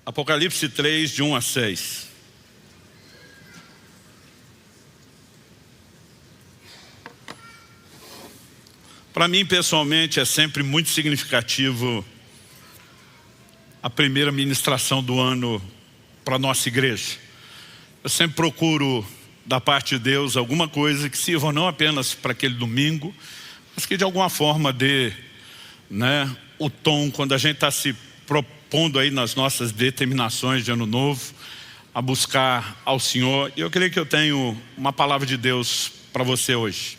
Apocalipse 3, de 1 a 6. Para mim, pessoalmente, é sempre muito significativo a primeira ministração do ano para a nossa igreja. Eu sempre procuro, da parte de Deus, alguma coisa que sirva não apenas para aquele domingo, mas que de alguma forma dê, o tom quando a gente está se propondo aí nas nossas determinações de ano novo, a buscar ao Senhor. E eu creio que eu tenho uma palavra de Deus para você hoje.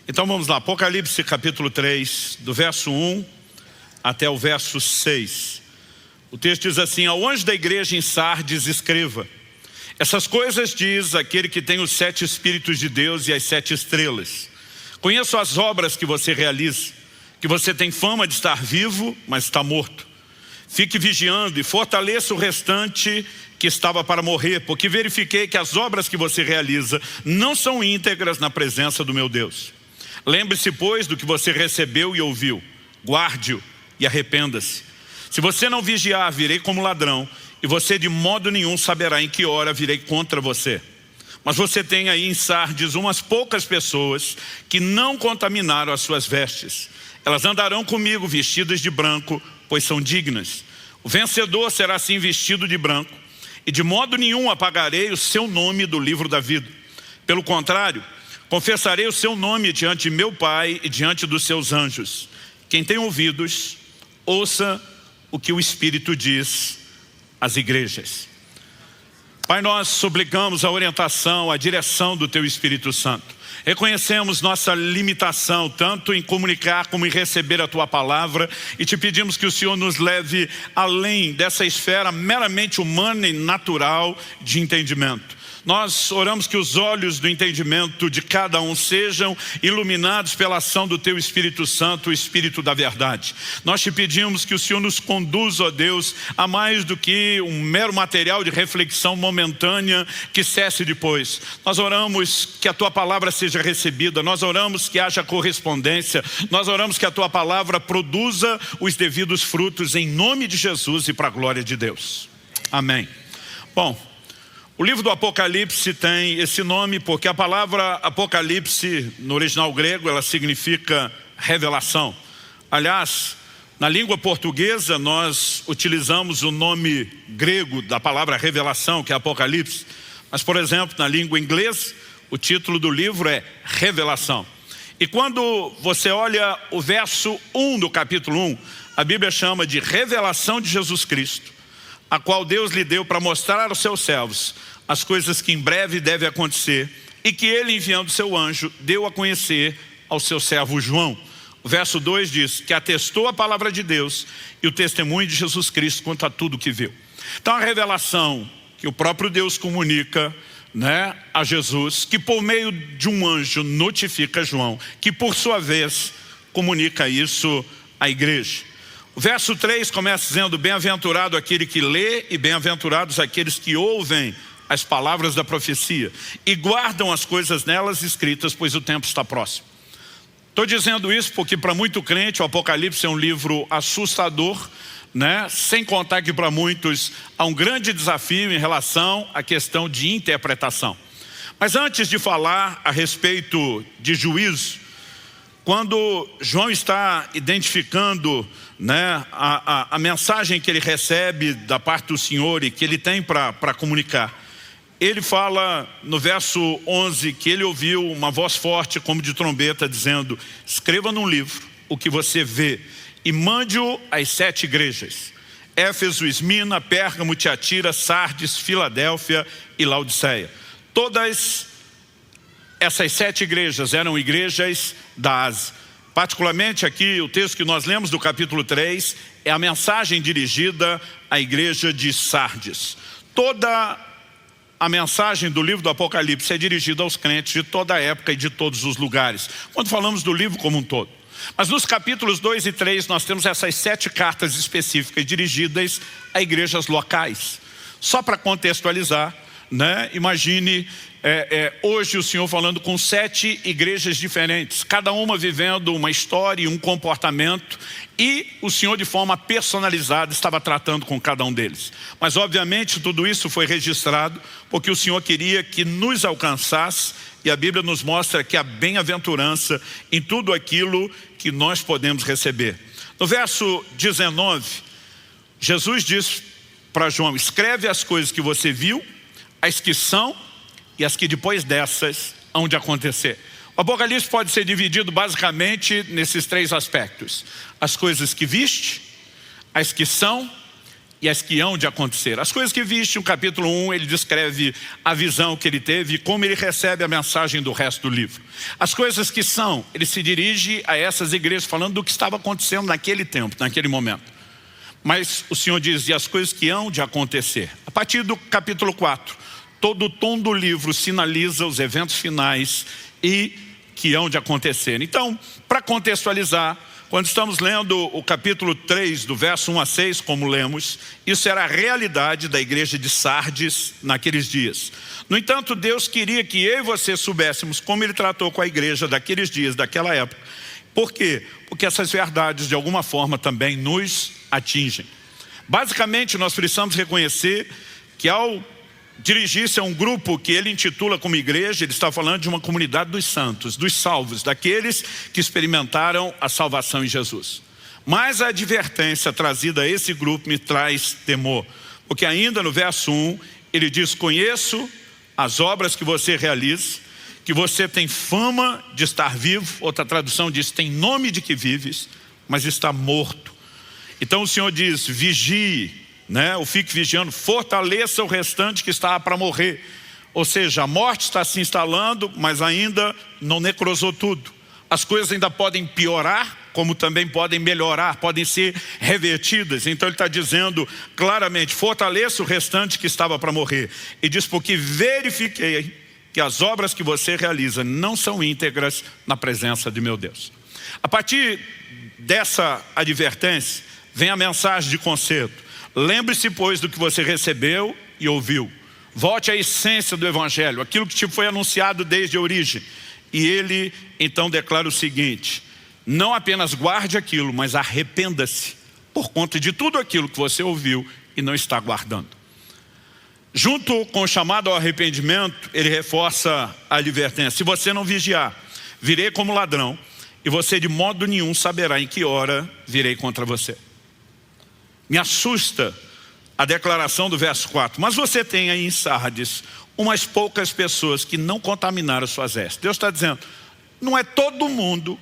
Então vamos lá, Apocalipse capítulo 3, do verso 1 até o verso 6. O texto diz assim: ao anjo da igreja em Sardes escreva: essas coisas diz aquele que tem os 7 Espíritos de Deus e as 7 estrelas. Conheço as obras que você realiza, que você tem fama de estar vivo, mas está morto. Fique vigiando e fortaleça o restante que estava para morrer, porque verifiquei que as obras que você realiza não são íntegras na presença do meu Deus. Lembre-se, pois, do que você recebeu e ouviu. Guarde-o e arrependa-se. Se você não vigiar, virei como ladrão, e você de modo nenhum saberá em que hora virei contra você. Mas você tem aí em Sardes umas poucas pessoas que não contaminaram as suas vestes. Elas andarão comigo vestidas de branco, pois são dignas. O vencedor será assim vestido de branco, e de modo nenhum apagarei o seu nome do livro da vida. Pelo contrário, confessarei o seu nome diante de meu Pai e diante dos seus anjos. Quem tem ouvidos, ouça o que o Espírito diz às igrejas. Pai, nós suplicamos a orientação, a direção do Teu Espírito Santo. Reconhecemos nossa limitação, tanto em comunicar como em receber a Tua palavra, e te pedimos que o Senhor nos leve além dessa esfera meramente humana e natural de entendimento. Nós oramos que os olhos do entendimento de cada um sejam iluminados pela ação do Teu Espírito Santo, o Espírito da verdade. Nós te pedimos que o Senhor nos conduza, ó Deus, a mais do que um mero material de reflexão momentânea que cesse depois. Nós oramos que a Tua palavra seja recebida, nós oramos que haja correspondência, nós oramos que a Tua palavra produza os devidos frutos em nome de Jesus e para a glória de Deus. Amém. Bom, o livro do Apocalipse tem esse nome porque a palavra Apocalipse, no original grego, ela significa revelação. Aliás, na língua portuguesa, nós utilizamos o nome grego da palavra revelação, que é Apocalipse. Mas, por exemplo, na língua inglesa, o título do livro é Revelação. E quando você olha o verso 1 do capítulo 1, a Bíblia chama de revelação de Jesus Cristo, a qual Deus lhe deu para mostrar aos seus servos as coisas que em breve devem acontecer, e que ele, enviando seu anjo, deu a conhecer ao seu servo João. O verso 2 diz que atestou a palavra de Deus e o testemunho de Jesus Cristo quanto a tudo que viu. Então a revelação que o próprio Deus comunica a Jesus, que por meio de um anjo notifica João, que por sua vez comunica isso à igreja. O verso 3 começa dizendo: bem-aventurado aquele que lê e bem-aventurados aqueles que ouvem as palavras da profecia e guardam as coisas nelas escritas, pois o tempo está próximo. Estou dizendo isso porque para muito crente o Apocalipse é um livro assustador, sem contar que para muitos há um grande desafio em relação à questão de interpretação. Mas antes de falar a respeito de juízo, quando João está identificando a mensagem que ele recebe da parte do Senhor e que ele tem para comunicar, ele fala no verso 11 que ele ouviu uma voz forte como de trombeta dizendo: escreva num livro o que você vê e mande-o às 7 igrejas: Éfeso, Esmina, Pérgamo, Tiatira, Sardes, Filadélfia e Laodiceia. Todas essas 7 igrejas eram igrejas da Ásia. Particularmente aqui o texto que nós lemos do capítulo 3 é a mensagem dirigida à igreja de Sardes. Toda a mensagem do livro do Apocalipse é dirigida aos crentes de toda a época e de todos os lugares, quando falamos do livro como um todo. Mas nos capítulos 2 e 3 nós temos essas 7 cartas específicas dirigidas a igrejas locais. Só para contextualizar, imagine hoje o Senhor falando com 7 igrejas diferentes, cada uma vivendo uma história e um comportamento, e o Senhor de forma personalizada estava tratando com cada um deles. Mas obviamente tudo isso foi registrado porque o Senhor queria que nos alcançasse, e a Bíblia nos mostra que a bem-aventurança em tudo aquilo que nós podemos receber. No verso 19, Jesus diz para João: escreve as coisas que você viu, as que são e as que depois dessas hão de acontecer. O Apocalipse pode ser dividido basicamente nesses 3 aspectos: as coisas que viste, as que são e as que hão de acontecer. As coisas que viste, no capítulo 1, ele descreve a visão que ele teve e como ele recebe a mensagem do resto do livro. As coisas que são, ele se dirige a essas igrejas falando do que estava acontecendo naquele tempo, naquele momento. Mas o Senhor diz: e as coisas que hão de acontecer. A partir do capítulo 4, todo o tom do livro sinaliza os eventos finais e que hão de acontecer. Então, para contextualizar, quando estamos lendo o capítulo 3, do verso 1 a 6, como lemos, isso era a realidade da igreja de Sardes naqueles dias. No entanto, Deus queria que eu e você soubéssemos como Ele tratou com a igreja daqueles dias, daquela época. Por quê? Porque essas verdades, de alguma forma, também nos atingem. Basicamente, nós precisamos reconhecer que ao dirigir-se a um grupo que ele intitula como igreja, ele está falando de uma comunidade dos santos, dos salvos, daqueles que experimentaram a salvação em Jesus. Mas a advertência trazida a esse grupo me traz temor, porque ainda no verso 1, ele diz: conheço as obras que você realiza, que você tem fama de estar vivo, outra tradução diz: tem nome de que vives, mas está morto. Então o Senhor diz: vigie, ou fique vigiando, fortaleça o restante que está para morrer. Ou seja, a morte está se instalando, mas ainda não necrosou tudo. As coisas ainda podem piorar, como também podem melhorar, podem ser revertidas. Então ele está dizendo claramente: fortaleça o restante que estava para morrer. E diz: porque verifiquei que as obras que você realiza não são íntegras na presença de meu Deus. A partir dessa advertência vem a mensagem de conserto. Lembre-se, pois, do que você recebeu e ouviu. Volte à essência do Evangelho, aquilo que te foi anunciado desde a origem. E ele então declara o seguinte: não apenas guarde aquilo, mas arrependa-se por conta de tudo aquilo que você ouviu e não está guardando. Junto com o chamado ao arrependimento, ele reforça a advertência: se você não vigiar, virei como ladrão, e você de modo nenhum saberá em que hora virei contra você. Me assusta a declaração do verso 4. Mas você tem aí em Sardes umas poucas pessoas que não contaminaram suas vestes. Deus está dizendo: não é todo mundo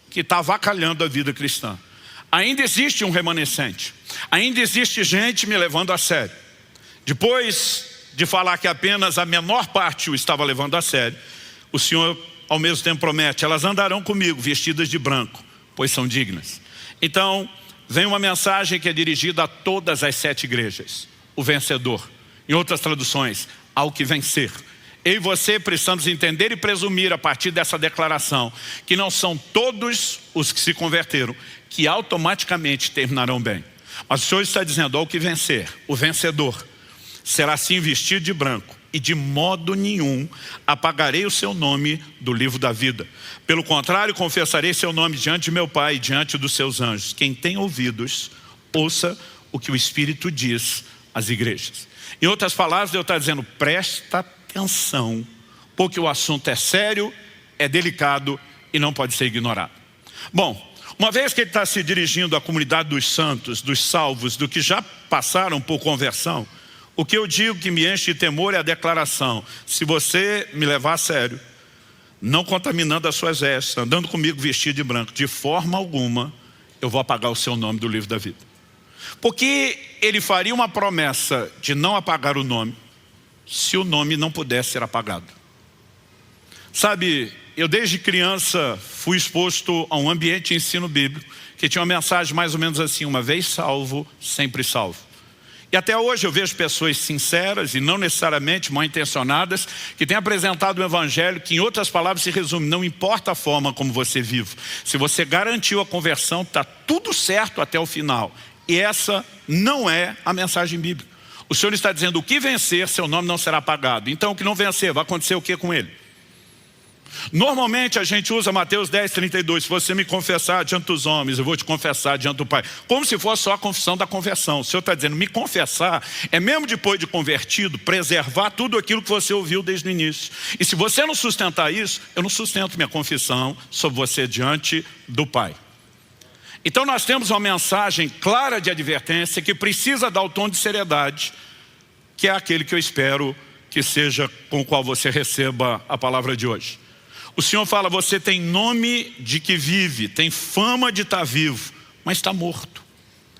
que está avacalhando a vida cristã. Ainda existe um remanescente. Ainda existe gente me levando a sério. Depois de falar que apenas a menor parte o estava levando a sério, o Senhor ao mesmo tempo promete: elas andarão comigo vestidas de branco, pois são dignas. Então vem uma mensagem que é dirigida a todas as 7 igrejas: o vencedor. Em outras traduções, ao que vencer. Eu e você precisamos entender e presumir a partir dessa declaração que não são todos os que se converteram que automaticamente terminarão bem. Mas o Senhor está dizendo: ao que vencer, o vencedor será assim vestido de branco, e de modo nenhum apagarei o seu nome do livro da vida. Pelo contrário, confessarei seu nome diante de meu Pai e diante dos seus anjos. Quem tem ouvidos, ouça o que o Espírito diz às igrejas. Em outras palavras, Deus está dizendo: presta atenção, porque o assunto é sério, é delicado e não pode ser ignorado. Bom, uma vez que ele está se dirigindo à comunidade dos santos, dos salvos, do que já passaram por conversão, o que eu digo que me enche de temor é a declaração: se você me levar a sério, não contaminando as suas vestes, andando comigo vestido de branco, de forma alguma eu vou apagar o seu nome do livro da vida. Porque ele faria uma promessa de não apagar o nome, se o nome não pudesse ser apagado. Sabe, eu desde criança fui exposto a um ambiente de ensino bíblico que tinha uma mensagem mais ou menos assim: uma vez salvo, sempre salvo. E até hoje eu vejo pessoas sinceras e não necessariamente mal intencionadas que têm apresentado um evangelho que, em outras palavras, se resume: não importa a forma como você vive, se você garantiu a conversão, está tudo certo até o final. E essa não é a mensagem bíblica. O Senhor está dizendo, o que vencer, seu nome não será apagado. Então o que não vencer, vai acontecer o que com ele? Normalmente a gente usa Mateus 10:32, se você me confessar diante dos homens, eu vou te confessar diante do Pai. Como se fosse só a confissão da conversão. O Senhor está dizendo, me confessar é mesmo depois de convertido, preservar tudo aquilo que você ouviu desde o início. E se você não sustentar isso, eu não sustento minha confissão sobre você diante do Pai. Então nós temos uma mensagem clara de advertência que precisa dar o tom de seriedade, que é aquele que eu espero que seja com o qual você receba a palavra de hoje. O Senhor fala, você tem nome de que vive, tem fama de estar vivo, mas está morto.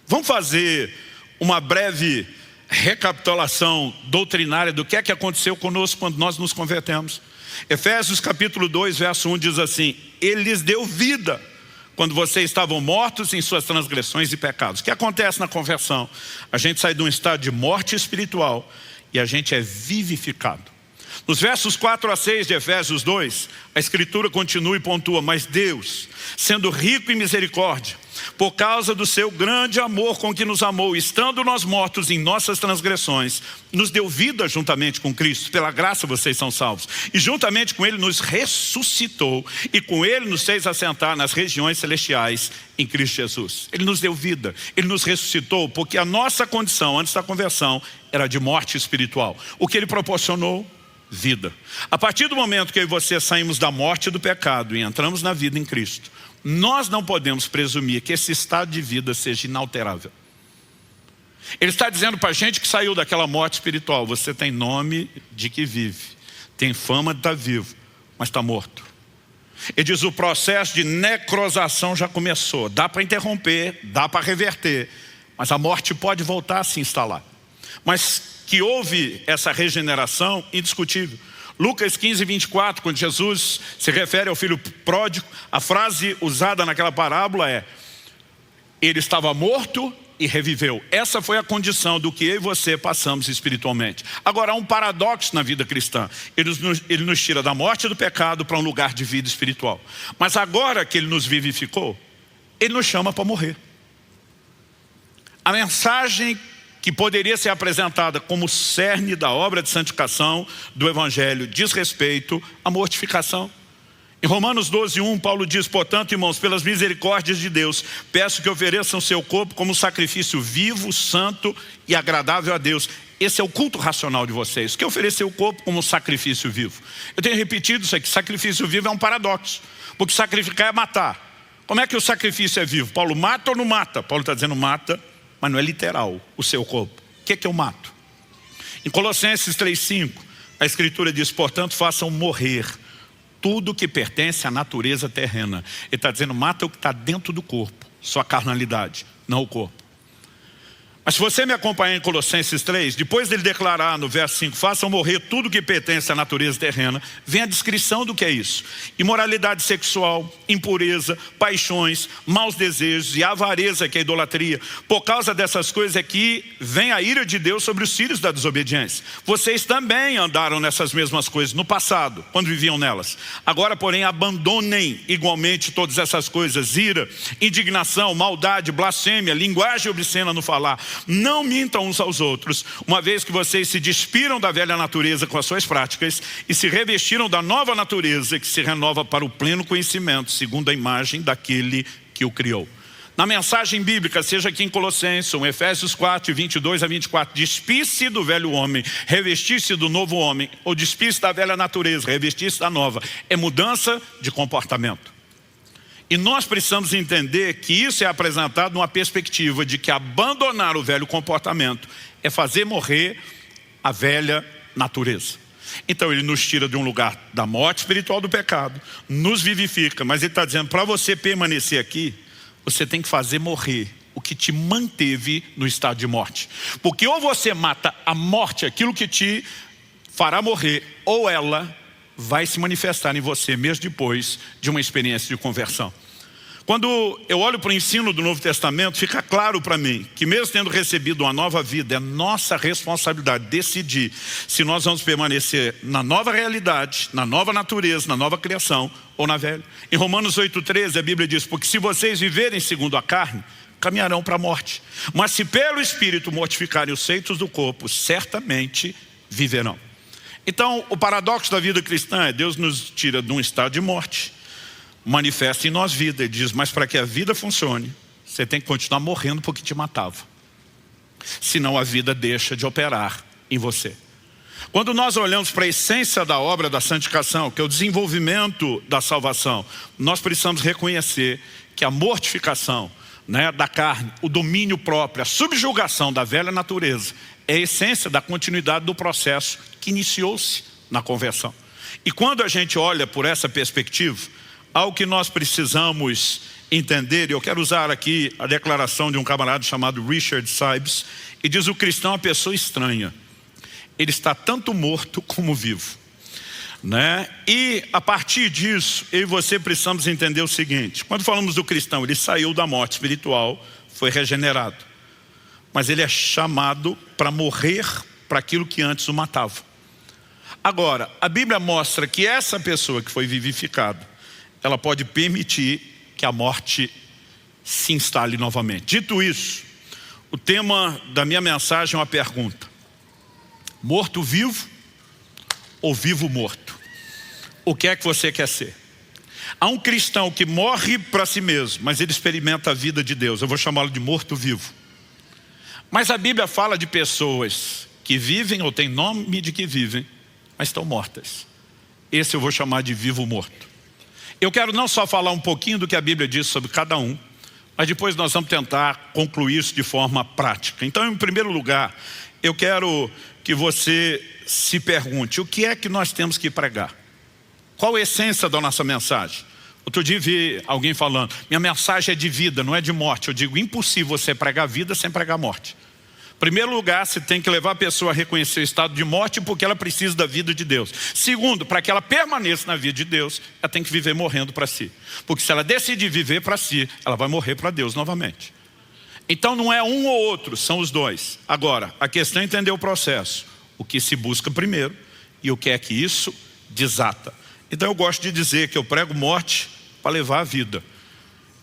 Vamos fazer uma breve recapitulação doutrinária do que é que aconteceu conosco quando nós nos convertemos. Efésios capítulo 2, verso 1 diz assim, Ele lhes deu vida quando vocês estavam mortos em suas transgressões e pecados. O que acontece na conversão? A gente sai de um estado de morte espiritual e a gente é vivificado. Nos versos 4 a 6 de Efésios 2, a Escritura continua e pontua, mas Deus, sendo rico em misericórdia, por causa do seu grande amor com que nos amou, estando nós mortos em nossas transgressões, nos deu vida juntamente com Cristo, pela graça vocês são salvos, e juntamente com Ele nos ressuscitou, e com Ele nos fez assentar nas regiões celestiais em Cristo Jesus. Ele nos deu vida, Ele nos ressuscitou, porque a nossa condição antes da conversão era de morte espiritual. O que Ele proporcionou? Vida. A partir do momento que eu e você saímos da morte do pecado e entramos na vida em Cristo, nós não podemos presumir que esse estado de vida seja inalterável. Ele está dizendo para a gente que saiu daquela morte espiritual, você tem nome de que vive, tem fama de estar vivo, mas está morto. Ele diz, o processo de necrosação já começou, dá para interromper, dá para reverter, mas a morte pode voltar a se instalar. Mas que houve essa regeneração, indiscutível. Lucas 15:24, quando Jesus se refere ao filho pródigo, a frase usada naquela parábola é, ele estava morto e reviveu. Essa foi a condição do que eu e você passamos espiritualmente. Agora há um paradoxo na vida cristã. Ele nos tira da morte do pecado para um lugar de vida espiritual. Mas agora que Ele nos vivificou, Ele nos chama para morrer. A mensagem que poderia ser apresentada como cerne da obra de santificação do Evangelho, diz respeito à mortificação. Em Romanos 12:1, Paulo diz, portanto, irmãos, pelas misericórdias de Deus, peço que ofereçam seu corpo como sacrifício vivo, santo e agradável a Deus. Esse é o culto racional de vocês, que oferecer o corpo como sacrifício vivo. Eu tenho repetido isso aqui, sacrifício vivo é um paradoxo, porque sacrificar é matar. Como é que o sacrifício é vivo? Paulo mata ou não mata? Paulo está dizendo mata, mas não é literal o seu corpo. O que é que eu mato? Em Colossenses 3:5, a Escritura diz, portanto, façam morrer tudo que pertence à natureza terrena. Ele está dizendo, mata o que está dentro do corpo, sua carnalidade, não o corpo. Mas se você me acompanhar em Colossenses 3, depois dele declarar no verso 5, façam morrer tudo que pertence à natureza terrena, vem a descrição do que é isso. Imoralidade sexual, impureza, paixões, maus desejos e avareza, que é a idolatria. Por causa dessas coisas é que vem a ira de Deus sobre os filhos da desobediência. Vocês também andaram nessas mesmas coisas no passado, quando viviam nelas. Agora, porém, abandonem igualmente todas essas coisas, ira, indignação, maldade, blasfêmia, linguagem obscena no falar. Não mintam uns aos outros, uma vez que vocês se despiram da velha natureza com as suas práticas e se revestiram da nova natureza que se renova para o pleno conhecimento, segundo a imagem daquele que o criou. Na mensagem bíblica, seja aqui em Colossenses, em Efésios 4:22-24, despisse do velho homem, revestir-se do novo homem, ou despisse da velha natureza, revestir-se da nova. É mudança de comportamento. E nós precisamos entender que isso é apresentado numa perspectiva de que abandonar o velho comportamento é fazer morrer a velha natureza. Então ele nos tira de um lugar da morte espiritual do pecado, nos vivifica, mas ele está dizendo, para você permanecer aqui, você tem que fazer morrer o que te manteve no estado de morte. Porque ou você mata a morte, aquilo que te fará morrer, ou ela vai se manifestar em você mesmo depois de uma experiência de conversão. Quando eu olho para o ensino do Novo Testamento, fica claro para mim que mesmo tendo recebido uma nova vida, é nossa responsabilidade decidir se nós vamos permanecer na nova realidade, na nova natureza, na nova criação ou na velha. Em Romanos 8:13 a Bíblia diz, porque se vocês viverem segundo a carne caminharão para a morte. Mas se pelo Espírito mortificarem os feitos do corpo, certamente viverão. Então, o paradoxo da vida cristã é: Deus nos tira de um estado de morte, manifesta em nós vida. Ele diz: mas para que a vida funcione, você tem que continuar morrendo porque te matava. Senão a vida deixa de operar em você. Quando nós olhamos para a essência da obra da santificação, que é o desenvolvimento da salvação, nós precisamos reconhecer que a mortificação, da carne, o domínio próprio, a subjugação da velha natureza, é a essência da continuidade do processo que iniciou-se na conversão. E quando a gente olha por essa perspectiva, algo que nós precisamos entender, e eu quero usar aqui a declaração de um camarada chamado Richard Sibes, e diz: o cristão é uma pessoa estranha. Ele está tanto morto como vivo. E a partir disso, eu e você precisamos entender o seguinte: quando falamos do cristão, ele saiu da morte espiritual, foi regenerado. Mas ele é chamado para morrer para aquilo que antes o matava. Agora, a Bíblia mostra que essa pessoa que foi vivificada, ela pode permitir que a morte se instale novamente. Dito isso, o tema da minha mensagem é uma pergunta: morto-vivo ou vivo-morto? O que é que você quer ser? Há um cristão que morre para si mesmo, mas ele experimenta a vida de Deus. Eu vou chamá-lo de morto-vivo. Mas a Bíblia fala de pessoas que vivem ou têm nome de que vivem, mas estão mortas. Esse eu vou chamar de vivo-morto. Eu quero não só falar um pouquinho do que a Bíblia diz sobre cada um, mas depois nós vamos tentar concluir isso de forma prática. Então, em primeiro lugar, eu quero que você se pergunte: o que é que nós temos que pregar? Qual a essência da nossa mensagem? Outro dia vi alguém falando: minha mensagem é de vida, não é de morte. Eu digo: impossível você pregar vida sem pregar morte. Em primeiro lugar, você tem que levar a pessoa a reconhecer o estado de morte, porque ela precisa da vida de Deus. Segundo, para que ela permaneça na vida de Deus, ela tem que viver morrendo para si. Porque se ela decidir viver para si, ela vai morrer para Deus novamente. Então não é um ou outro, são os dois. Agora, a questão é entender o processo. O que se busca primeiro e o que é que isso desata. Então eu gosto de dizer que eu prego morte para levar a vida.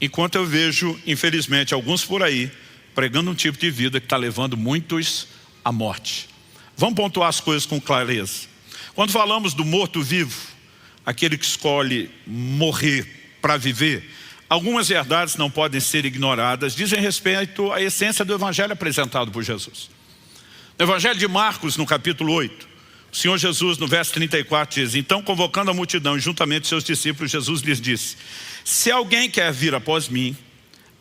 Enquanto eu vejo, infelizmente, alguns por aí pregando um tipo de vida que está levando muitos à morte. Vamos pontuar as coisas com clareza. Quando falamos do morto-vivo, aquele que escolhe morrer para viver, algumas verdades não podem ser ignoradas, dizem respeito à essência do evangelho apresentado por Jesus. No evangelho de Marcos, no capítulo 8, o Senhor Jesus, no verso 34, diz: então, convocando a multidão e juntamente seus discípulos, Jesus lhes disse: se alguém quer vir após mim,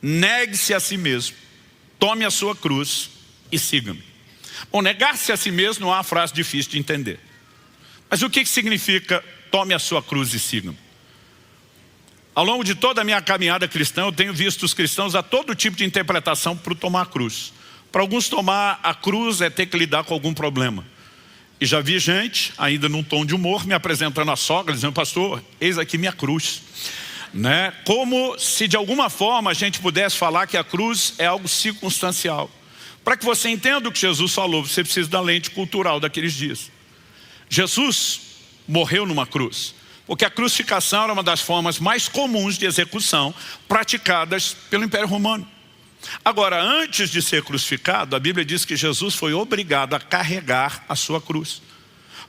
negue-se a si mesmo, tome a sua cruz e siga-me. Bom, negar-se a si mesmo não é uma frase difícil de entender. Mas o que significa tome a sua cruz e siga-me? Ao longo de toda a minha caminhada cristã, eu tenho visto os cristãos a todo tipo de interpretação para tomar a cruz. Para alguns, tomar a cruz é ter que lidar com algum problema. E já vi gente, ainda num tom de humor, me apresentando a sogra, dizendo: pastor, eis aqui minha cruz. Como se de alguma forma a gente pudesse falar que a cruz é algo circunstancial. Para que você entenda o que Jesus falou, você precisa da lente cultural daqueles dias. Jesus morreu numa cruz, porque a crucificação era uma das formas mais comuns de execução praticadas pelo Império Romano. Agora, antes de ser crucificado, a Bíblia diz que Jesus foi obrigado a carregar a sua cruz.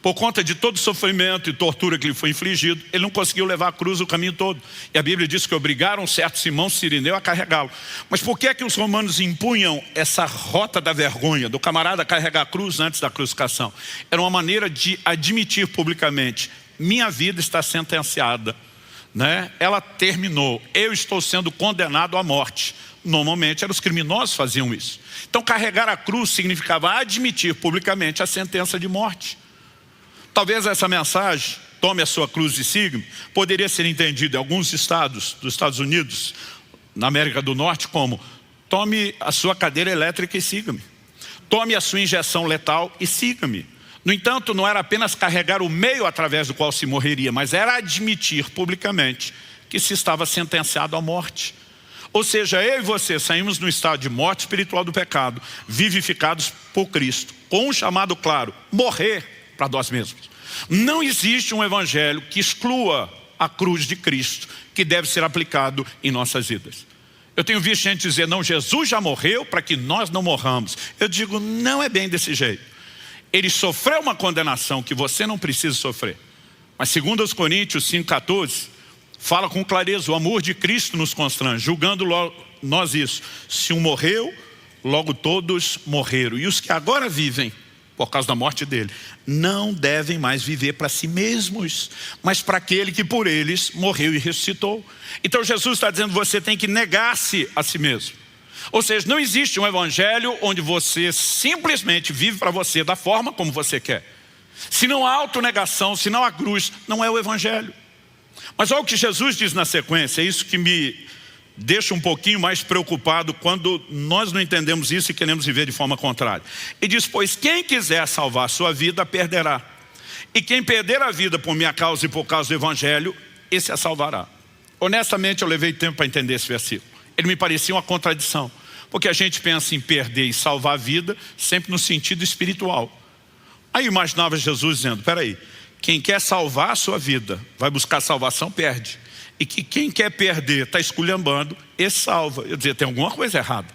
Por conta de todo o sofrimento e tortura que lhe foi infligido, ele não conseguiu levar a cruz o caminho todo. E a Bíblia diz que obrigaram certo Simão Cirineu a carregá-lo. Mas por que é que os romanos impunham essa rota da vergonha, do camarada carregar a cruz antes da crucificação? Era uma maneira de admitir publicamente: minha vida está sentenciada, ela terminou, eu estou sendo condenado à morte. Normalmente eram os criminosos que faziam isso. Então carregar a cruz significava admitir publicamente a sentença de morte. Talvez essa mensagem, tome a sua cruz e siga-me, poderia ser entendida em alguns estados dos Estados Unidos, na América do Norte, como: tome a sua cadeira elétrica e siga-me. Tome a sua injeção letal e siga-me. No entanto, não era apenas carregar o meio através do qual se morreria, mas era admitir publicamente que se estava sentenciado à morte. Ou seja, eu e você saímos no estado de morte espiritual do pecado, vivificados por Cristo, com um chamado claro: morrer para nós mesmos. Não existe um evangelho que exclua a cruz de Cristo, que deve ser aplicado em nossas vidas. Eu tenho visto gente dizer, não, Jesus já morreu para que nós não morramos. Eu digo, não é bem desse jeito. Ele sofreu uma condenação que você não precisa sofrer. Mas segundo os Coríntios 5,14, fala com clareza, o amor de Cristo nos constrange, julgando nós isso. Se um morreu, logo todos morreram. E os que agora vivem, por causa da morte dele, não devem mais viver para si mesmos, mas para aquele que por eles morreu e ressuscitou. Então Jesus está dizendo, você tem que negar-se a si mesmo. Ou seja, não existe um evangelho onde você simplesmente vive para você da forma como você quer. Se não há autonegação, se não há cruz, não é o evangelho. Mas olha o que Jesus diz na sequência, é isso que me deixa um pouquinho mais preocupado quando nós não entendemos isso e queremos viver de forma contrária. E diz, pois quem quiser salvar a sua vida, perderá. E quem perder a vida por minha causa e por causa do evangelho, esse a salvará. Honestamente, eu levei tempo para entender esse versículo. Ele me parecia uma contradição. Porque a gente pensa em perder e salvar a vida sempre no sentido espiritual. Aí eu imaginava Jesus dizendo, espera aí, quem quer salvar a sua vida, vai buscar salvação, perde. E que quem quer perder, está esculhambando, esse salva. Eu dizia, tem alguma coisa errada.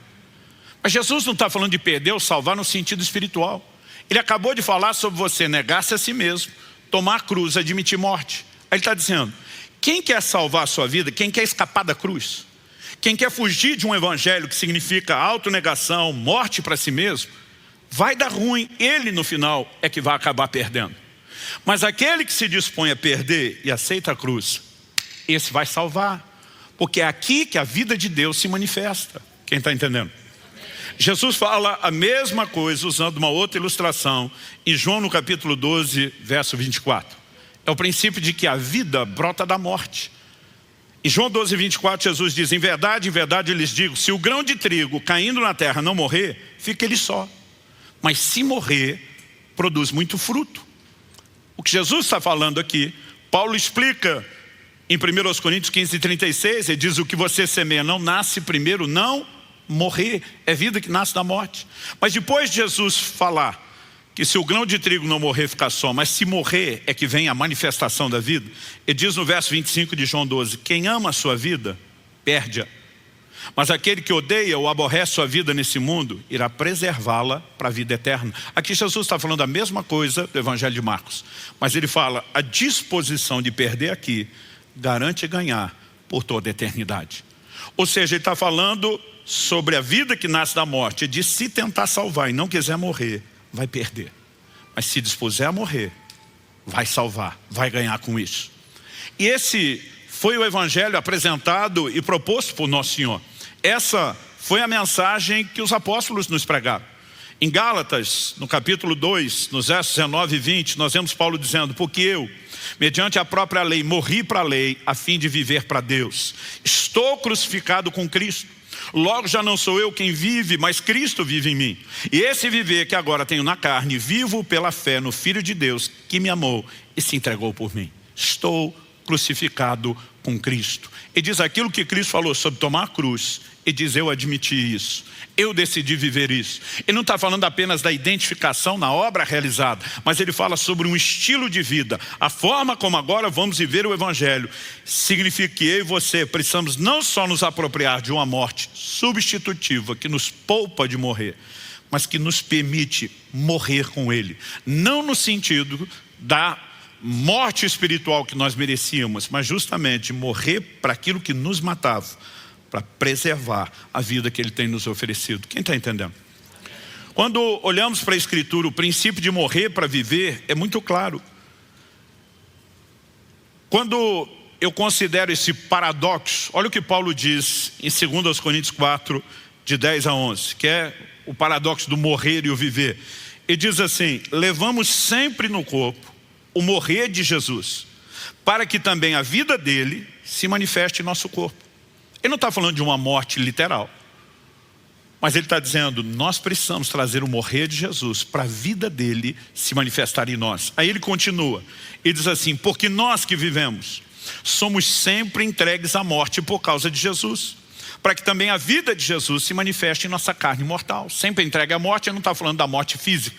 Mas Jesus não está falando de perder ou salvar no sentido espiritual. Ele acabou de falar sobre você negar-se a si mesmo, tomar a cruz, admitir morte. Aí ele está dizendo, quem quer salvar a sua vida, quem quer escapar da cruz, quem quer fugir de um evangelho que significa autonegação, morte para si mesmo, vai dar ruim, ele no final é que vai acabar perdendo. Mas aquele que se dispõe a perder e aceita a cruz, esse vai salvar, porque é aqui que a vida de Deus se manifesta. Quem está entendendo? Jesus fala a mesma coisa usando uma outra ilustração em João no capítulo 12, verso 24. É o princípio de que a vida brota da morte. Em João 12, 24, Jesus diz, em verdade eu lhes digo, se o grão de trigo caindo na terra não morrer, fica ele só. Mas se morrer, produz muito fruto. O que Jesus está falando aqui, Paulo explica em 1 Coríntios 15, 36, ele diz, o que você semeia não nasce primeiro, não morrer. É vida que nasce da morte. Mas depois de Jesus falar que se o grão de trigo não morrer, fica só, mas se morrer é que vem a manifestação da vida, ele diz no verso 25 de João 12, quem ama a sua vida, perde-a. Mas aquele que odeia ou aborrece sua vida nesse mundo, irá preservá-la para a vida eterna. Aqui Jesus está falando a mesma coisa do Evangelho de Marcos. Mas ele fala, a disposição de perder aqui, garante ganhar por toda a eternidade. Ou seja, ele está falando sobre a vida que nasce da morte. Ele diz, se tentar salvar e não quiser morrer, vai perder. Mas se dispuser a morrer, vai salvar, vai ganhar com isso. E esse foi o evangelho apresentado e proposto por Nosso Senhor. Essa foi a mensagem que os apóstolos nos pregaram. Em Gálatas, no capítulo 2, nos versos 19 e 20, nós vemos Paulo dizendo, porque eu, mediante a própria lei, morri para a lei, a fim de viver para Deus. Estou crucificado com Cristo. Logo já não sou eu quem vive, mas Cristo vive em mim. E esse viver que agora tenho na carne, vivo pela fé no Filho de Deus, que me amou e se entregou por mim. Estou crucificado com Cristo. E diz aquilo que Cristo falou sobre tomar a cruz. E diz, eu admiti isso. Eu decidi viver isso. Ele não está falando apenas da identificação na obra realizada, mas ele fala sobre um estilo de vida. A forma como agora vamos viver o evangelho significa que eu e você precisamos não só nos apropriar de uma morte substitutiva que nos poupa de morrer, mas que nos permite morrer com ele. Não no sentido da morte espiritual que nós merecíamos, mas justamente morrer para aquilo que nos matava, para preservar a vida que ele tem nos oferecido. Quem está entendendo? Quando olhamos para a Escritura, o princípio de morrer para viver é muito claro. Quando eu considero esse paradoxo, olha o que Paulo diz em 2 Coríntios 4, de 10 a 11, que é o paradoxo do morrer e o viver. Ele diz assim, levamos sempre no corpo o morrer de Jesus, para que também a vida dele se manifeste em nosso corpo. Ele não está falando de uma morte literal, mas ele está dizendo, nós precisamos trazer o morrer de Jesus para a vida dele se manifestar em nós. Aí ele continua, ele diz assim, porque nós que vivemos, somos sempre entregues à morte por causa de Jesus, para que também a vida de Jesus se manifeste em nossa carne mortal. Sempre entregue à morte, ele não está falando da morte física,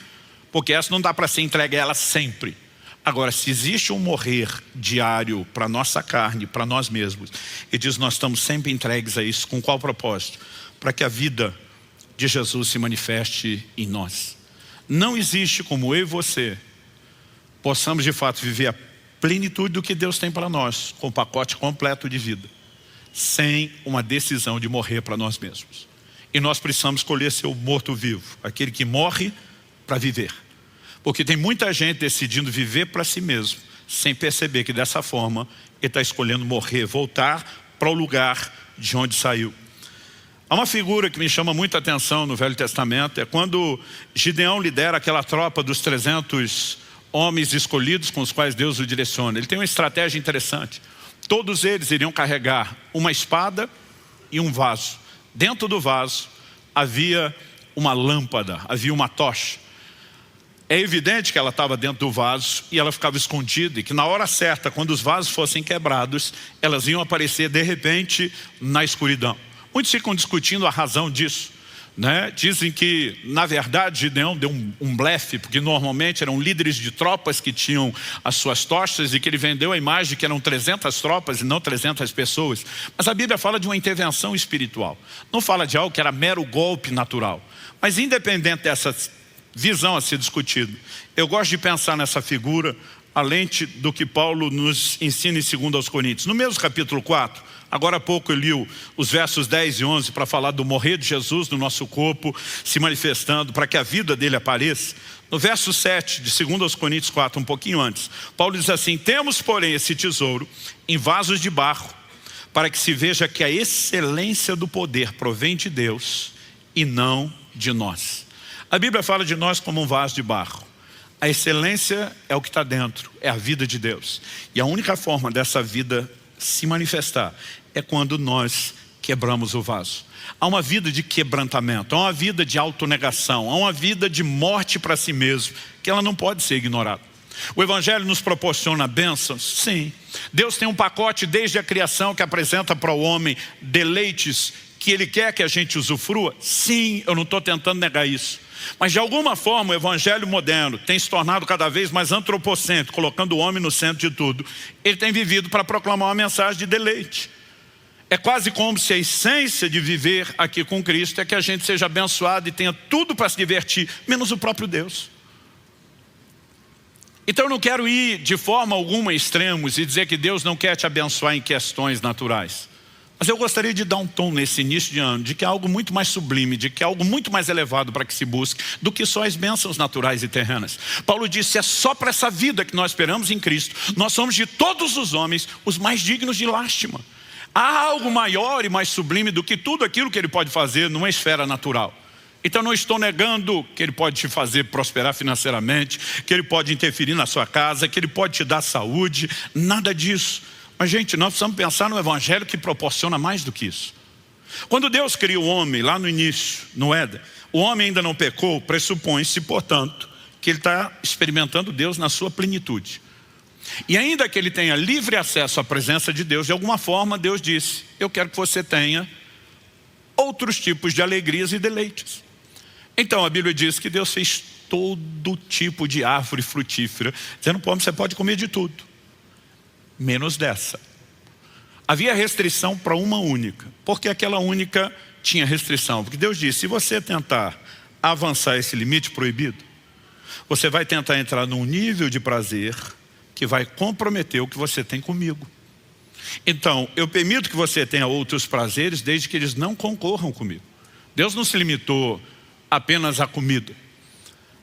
porque essa não dá para ser entregue a ela sempre. Agora, se existe um morrer diário para a nossa carne, para nós mesmos, ele diz, nós estamos sempre entregues a isso. Com qual propósito? Para que a vida de Jesus se manifeste em nós. Não existe como eu e você possamos de fato viver a plenitude do que Deus tem para nós, com o pacote completo de vida, sem uma decisão de morrer para nós mesmos. E nós precisamos escolher ser o morto-vivo, aquele que morre para viver. Porque tem muita gente decidindo viver para si mesmo, sem perceber que dessa forma ele está escolhendo morrer, voltar para o lugar de onde saiu. Há uma figura que me chama muita atenção no Velho Testamento, é quando Gideão lidera aquela tropa dos 300 homens escolhidos com os quais Deus o direciona. Ele tem uma estratégia interessante. Todos eles iriam carregar uma espada e um vaso. Dentro do vaso havia uma lâmpada, havia uma tocha. É evidente que ela estava dentro do vaso e ela ficava escondida, e que na hora certa, quando os vasos fossem quebrados, elas iam aparecer de repente na escuridão. Muitos ficam discutindo a razão disso, né? Dizem que na verdade Gideão deu um blefe, porque normalmente eram líderes de tropas que tinham as suas tochas, e que ele vendeu a imagem que eram 300 tropas e não 300 pessoas. Mas a Bíblia fala de uma intervenção espiritual, não fala de algo que era mero golpe natural. Mas independente dessa visão a ser discutido, eu gosto de pensar nessa figura à lente do que Paulo nos ensina em 2 Coríntios. No mesmo capítulo 4, agora há pouco eu li os versos 10 e 11 para falar do morrer de Jesus no nosso corpo, se manifestando para que a vida dele apareça. No verso 7 de 2 Coríntios 4, um pouquinho antes, Paulo diz assim: temos porém esse tesouro em vasos de barro, para que se veja que a excelência do poder provém de Deus e não de nós. A Bíblia fala de nós como um vaso de barro. A excelência é o que está dentro, é a vida de Deus. E a única forma dessa vida se manifestar é quando nós quebramos o vaso. Há uma vida de quebrantamento, há uma vida de autonegação, há uma vida de morte para si mesmo, que ela não pode ser ignorada. O Evangelho nos proporciona bênçãos? Sim. Deus tem um pacote desde a criação que apresenta para o homem deleites que Ele quer que a gente usufrua? Sim, eu não estou tentando negar isso. Mas de alguma forma o evangelho moderno tem se tornado cada vez mais antropocêntrico, colocando o homem no centro de tudo. Ele tem vivido para proclamar uma mensagem de deleite. É quase como se a essência de viver aqui com Cristo é que a gente seja abençoado e tenha tudo para se divertir, menos o próprio Deus. Então eu não quero ir de forma alguma a extremos e dizer que Deus não quer te abençoar em questões naturais. Mas eu gostaria de dar um tom nesse início de ano, de que há algo muito mais sublime, de que há algo muito mais elevado para que se busque, do que só as bênçãos naturais e terrenas. Paulo disse, é só para essa vida que nós esperamos em Cristo. Nós somos de todos os homens os mais dignos de lástima. Há algo maior e mais sublime do que tudo aquilo que Ele pode fazer numa esfera natural. Então não estou negando que Ele pode te fazer prosperar financeiramente, que Ele pode interferir na sua casa, que Ele pode te dar saúde, nada disso. Mas gente, nós precisamos pensar no evangelho que proporciona mais do que isso. Quando Deus cria o homem lá no início, no Éden, o homem ainda não pecou, pressupõe-se, portanto, que ele está experimentando Deus na sua plenitude. E ainda que ele tenha livre acesso à presença de Deus, de alguma forma Deus disse, eu quero que você tenha outros tipos de alegrias e deleites. Então a Bíblia diz que Deus fez todo tipo de árvore frutífera, dizendo, pô, você pode comer de tudo, menos dessa. Havia restrição para uma única, porque aquela única tinha restrição, porque Deus disse, se você tentar avançar esse limite proibido, você vai tentar entrar num nível de prazer que vai comprometer o que você tem comigo. Então, eu permito que você tenha outros prazeres, desde que eles não concorram comigo. Deus não se limitou apenas à comida.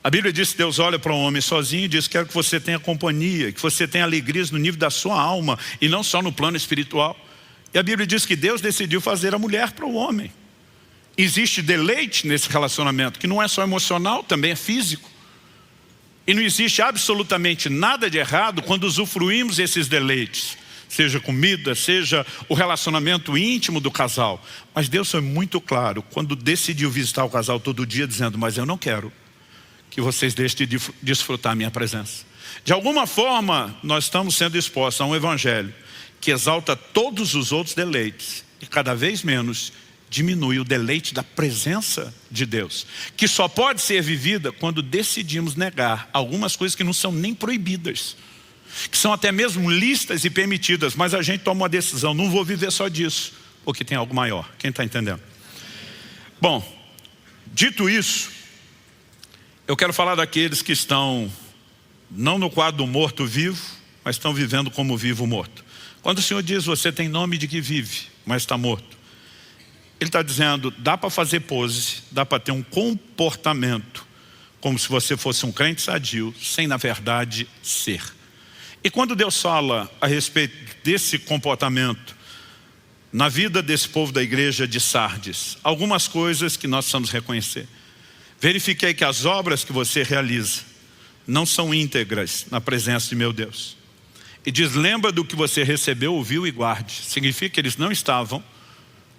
A Bíblia diz que Deus olha para um homem sozinho e diz, quero que você tenha companhia, que você tenha alegrias no nível da sua alma e não só no plano espiritual. E a Bíblia diz que Deus decidiu fazer a mulher para o homem. Existe deleite nesse relacionamento, que não é só emocional, também é físico. E não existe absolutamente nada de errado quando usufruímos esses deleites. Seja comida, seja o relacionamento íntimo do casal. Mas Deus foi muito claro quando decidiu visitar o casal todo dia, dizendo, mas eu não quero que vocês deixem de desfrutar a minha presença. De alguma forma, nós estamos sendo expostos a um evangelho que exalta todos os outros deleites e cada vez menos diminui o deleite da presença de Deus, que só pode ser vivida quando decidimos negar algumas coisas que não são nem proibidas, que são até mesmo lícitas e permitidas, mas a gente toma uma decisão, não vou viver só disso, porque tem algo maior. Quem está entendendo? Bom, dito isso, eu quero falar daqueles que estão não no quadro do morto-vivo, mas estão vivendo como vivo-morto. Quando o Senhor diz, você tem nome de que vive, mas está morto, Ele está dizendo, dá para fazer pose, dá para ter um comportamento como se você fosse um crente sadio, sem na verdade ser. E quando Deus fala a respeito desse comportamento na vida desse povo da igreja de Sardes, algumas coisas que nós precisamos reconhecer. Verifiquei que as obras que você realiza não são íntegras na presença de meu Deus. E diz, lembra do que você recebeu, ouviu e guarde. Significa que eles não estavam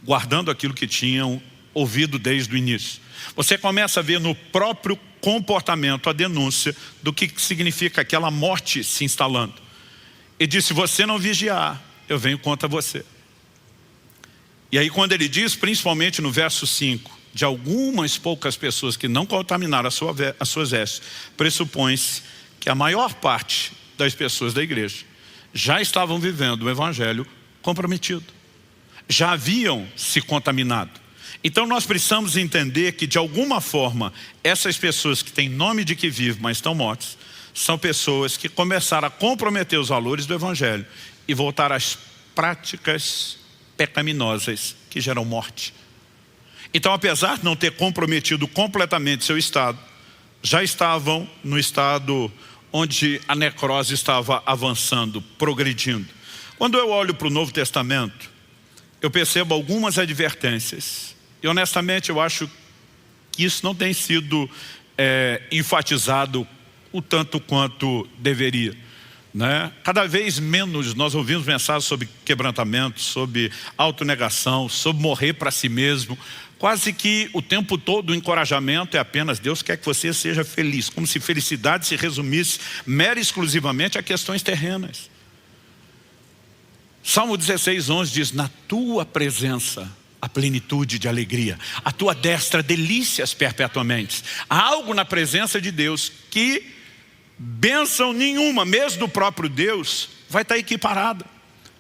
guardando aquilo que tinham ouvido desde o início. Você começa a ver no próprio comportamento a denúncia do que significa aquela morte se instalando. E diz, se você não vigiar, eu venho contra você. E aí quando ele diz, principalmente no verso 5, de algumas poucas pessoas que não contaminaram as suas vestes, pressupõe-se que a maior parte das pessoas da igreja já estavam vivendo o evangelho comprometido. Já haviam se contaminado. Então nós precisamos entender que de alguma forma essas pessoas que têm nome de que vivem, mas estão mortas, são pessoas que começaram a comprometer os valores do evangelho e voltar às práticas pecaminosas que geram morte. Então, apesar de não ter comprometido completamente seu estado, já estavam no estado onde a necrose estava avançando, progredindo. Quando eu olho para o Novo Testamento, eu percebo algumas advertências. E honestamente eu acho que isso não tem sido enfatizado o tanto quanto deveria, né? Cada vez menos nós ouvimos mensagens sobre quebrantamento, sobre autonegação, sobre morrer para si mesmo. Quase que o tempo todo o encorajamento é apenas Deus quer que você seja feliz, como se felicidade se resumisse mera e exclusivamente a questões terrenas. Salmo 16:11 diz, na tua presença a plenitude de alegria, a tua destra delícias perpetuamente. Há algo na presença de Deus que bênção nenhuma, mesmo do próprio Deus, vai estar equiparada.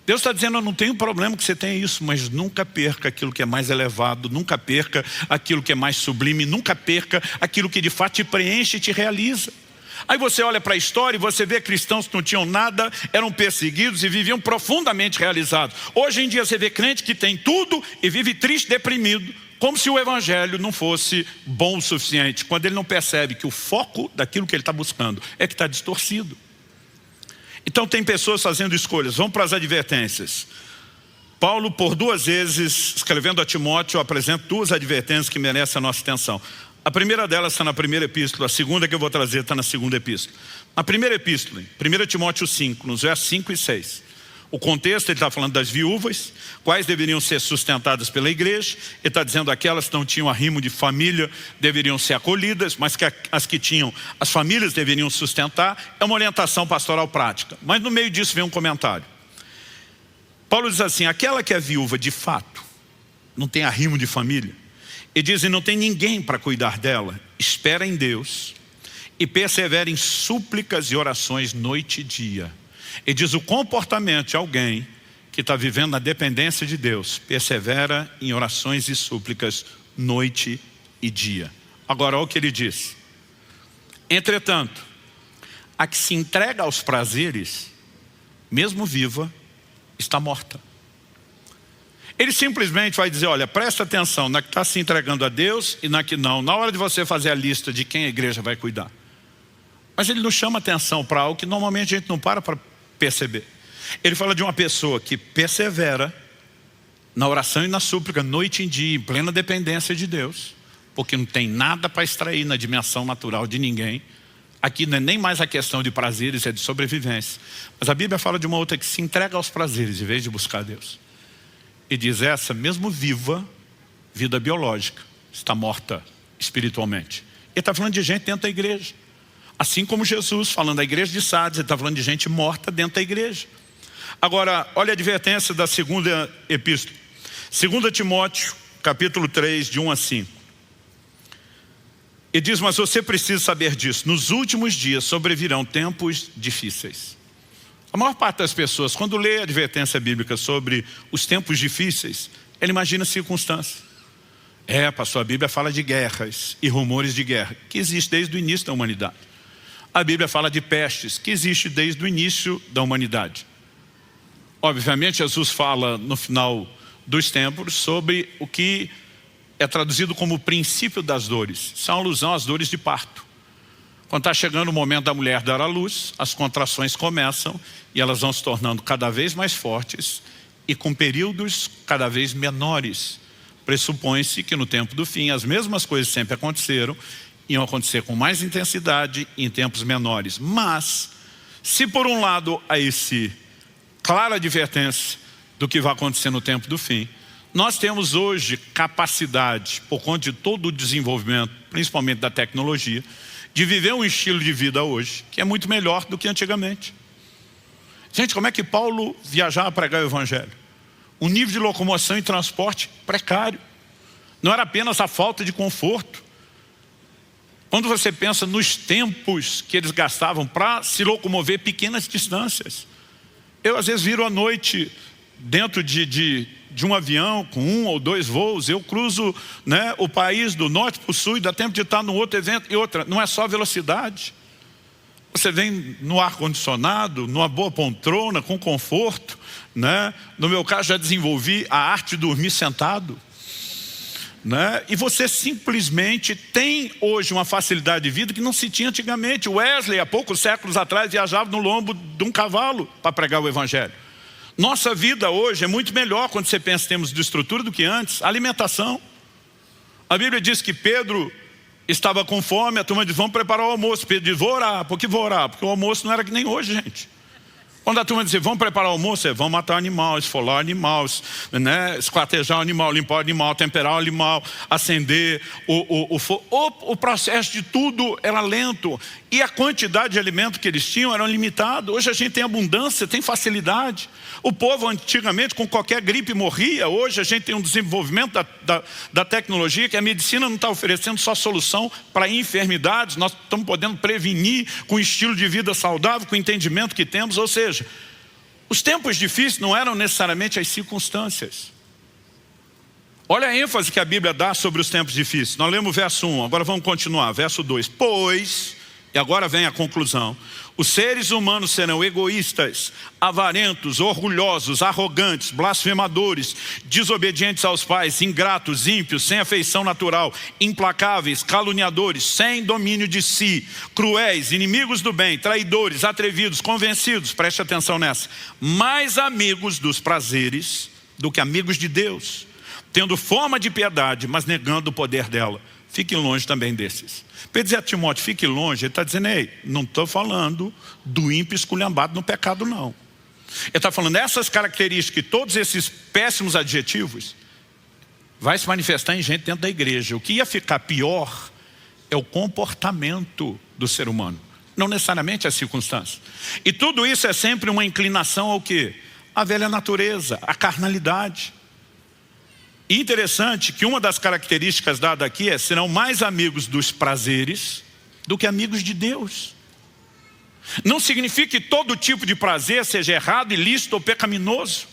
Deus está dizendo, eu não tenho problema que você tenha isso, mas nunca perca aquilo que é mais elevado, nunca perca aquilo que é mais sublime, nunca perca aquilo que de fato te preenche e te realiza. Aí você olha para a história e você vê cristãos que não tinham nada, eram perseguidos e viviam profundamente realizados. Hoje em dia você vê crente que tem tudo e vive triste, deprimido, como se o evangelho não fosse bom o suficiente, quando ele não percebe que o foco daquilo que ele está buscando é que está distorcido. Então tem pessoas fazendo escolhas. Vamos para as advertências. Paulo, por 2 vezes, escrevendo a Timóteo, apresenta 2 advertências que merecem a nossa atenção. A primeira delas está na primeira epístola, a segunda que eu vou trazer está na segunda epístola. Na primeira epístola, 1 Timóteo 5, nos versos 5 e 6. O contexto, ele está falando das viúvas, quais deveriam ser sustentadas pela igreja. Ele está dizendo aquelas que não tinham arrimo de família deveriam ser acolhidas, mas que as que tinham, as famílias deveriam sustentar. É uma orientação pastoral prática. Mas no meio disso vem um comentário. Paulo diz assim, aquela que é viúva de fato, não tem arrimo de família, e dizem, não tem ninguém para cuidar dela, espera em Deus e persevera em súplicas e orações noite e dia. E diz, o comportamento de alguém que está vivendo na dependência de Deus, persevera em orações e súplicas noite e dia. Agora olha o que ele diz. Entretanto, a que se entrega aos prazeres, mesmo viva, está morta. Ele simplesmente vai dizer, olha, presta atenção na que está se entregando a Deus e na que não. Na hora de você fazer a lista de quem a igreja vai cuidar. Mas ele não chama atenção para algo que normalmente a gente não para perceber. Ele fala de uma pessoa que persevera na oração e na súplica, noite e dia, em plena dependência de Deus, porque não tem nada para extrair na dimensão natural de ninguém. Aqui não é nem mais a questão de prazeres, é de sobrevivência. Mas a Bíblia fala de uma outra que se entrega aos prazeres, em vez de buscar Deus. E diz, essa mesmo viva, vida biológica, está morta espiritualmente. Ele está falando de gente dentro da igreja. Assim como Jesus, falando da igreja de Sardes, ele está falando de gente morta dentro da igreja. Agora, olha a advertência da segunda epístola. 2 Timóteo capítulo 3, de 1 a 5. E diz, mas você precisa saber disso. Nos últimos dias sobrevirão tempos difíceis. A maior parte das pessoas, quando lê a advertência bíblica sobre os tempos difíceis, ele imagina circunstâncias. Pastor, a Bíblia fala de guerras e rumores de guerra, que existe desde o início da humanidade. A Bíblia fala de pestes, que existe desde o início da humanidade. Obviamente, Jesus fala no final dos tempos sobre o que é traduzido como o princípio das dores. Isso é uma alusão às dores de parto. Quando está chegando o momento da mulher dar à luz, as contrações começam e elas vão se tornando cada vez mais fortes e com períodos cada vez menores. Pressupõe-se que no tempo do fim as mesmas coisas sempre aconteceram, iam acontecer com mais intensidade em tempos menores. Mas, se por um lado há esse clara advertência do que vai acontecer no tempo do fim, nós temos hoje capacidade, por conta de todo o desenvolvimento, principalmente da tecnologia, de viver um estilo de vida hoje que é muito melhor do que antigamente. Gente, como é que Paulo viajava a pregar o Evangelho? Um nível de locomoção e transporte precário. Não era apenas a falta de conforto. Quando você pensa nos tempos que eles gastavam para se locomover pequenas distâncias. Eu às vezes viro à noite dentro de um avião com 1 ou 2 voos, eu cruzo, né, o país do norte para o sul e dá tempo de estar no outro evento. E outra, não é só velocidade. Você vem no ar-condicionado, numa boa poltrona, com conforto, né? No meu caso já desenvolvi a arte de dormir sentado, né? E você simplesmente tem hoje uma facilidade de vida que não se tinha antigamente. Wesley, há poucos séculos atrás, viajava no lombo de um cavalo para pregar o Evangelho. Nossa vida hoje é muito melhor quando você pensa em termos de estrutura do que antes. Alimentação. A Bíblia diz que Pedro estava com fome, a turma diz, vamos preparar o almoço. Pedro diz, vou orar. Por que vou orar? Porque o almoço não era que nem hoje, gente. Quando a turma diz, vamos preparar o almoço, vamos matar o animal, esfolar o animal, né? Esquartejar o animal, limpar o animal, temperar o animal, acender o fogo. O processo de tudo era lento. E a quantidade de alimento que eles tinham era limitada. Hoje a gente tem abundância, tem facilidade. O povo antigamente com qualquer gripe morria. Hoje a gente tem um desenvolvimento da tecnologia que a medicina não está oferecendo só solução para enfermidades. Nós estamos podendo prevenir com o estilo de vida saudável, com o entendimento que temos. Ou seja, os tempos difíceis não eram necessariamente as circunstâncias. Olha a ênfase que a Bíblia dá sobre os tempos difíceis. Nós lemos o verso 1, agora vamos continuar, verso 2. Pois, e agora vem a conclusão, os seres humanos serão egoístas, avarentos, orgulhosos, arrogantes, blasfemadores, desobedientes aos pais, ingratos, ímpios, sem afeição natural, implacáveis, caluniadores, sem domínio de si, cruéis, inimigos do bem, traidores, atrevidos, convencidos, preste atenção nessa, mais amigos dos prazeres do que amigos de Deus, tendo forma de piedade, mas negando o poder dela. Fique longe também desses. Para dizer a Timóteo, fique longe, ele está dizendo, ei, não estou falando do ímpio esculhambado no pecado, não. Ele está falando, essas características, todos esses péssimos adjetivos, vai se manifestar em gente dentro da igreja. O que ia ficar pior é o comportamento do ser humano, não necessariamente as circunstâncias. E tudo isso é sempre uma inclinação ao quê? A velha natureza, a carnalidade. E interessante que uma das características dadas aqui é, serão mais amigos dos prazeres do que amigos de Deus. Não significa que todo tipo de prazer seja errado, ilícito ou pecaminoso.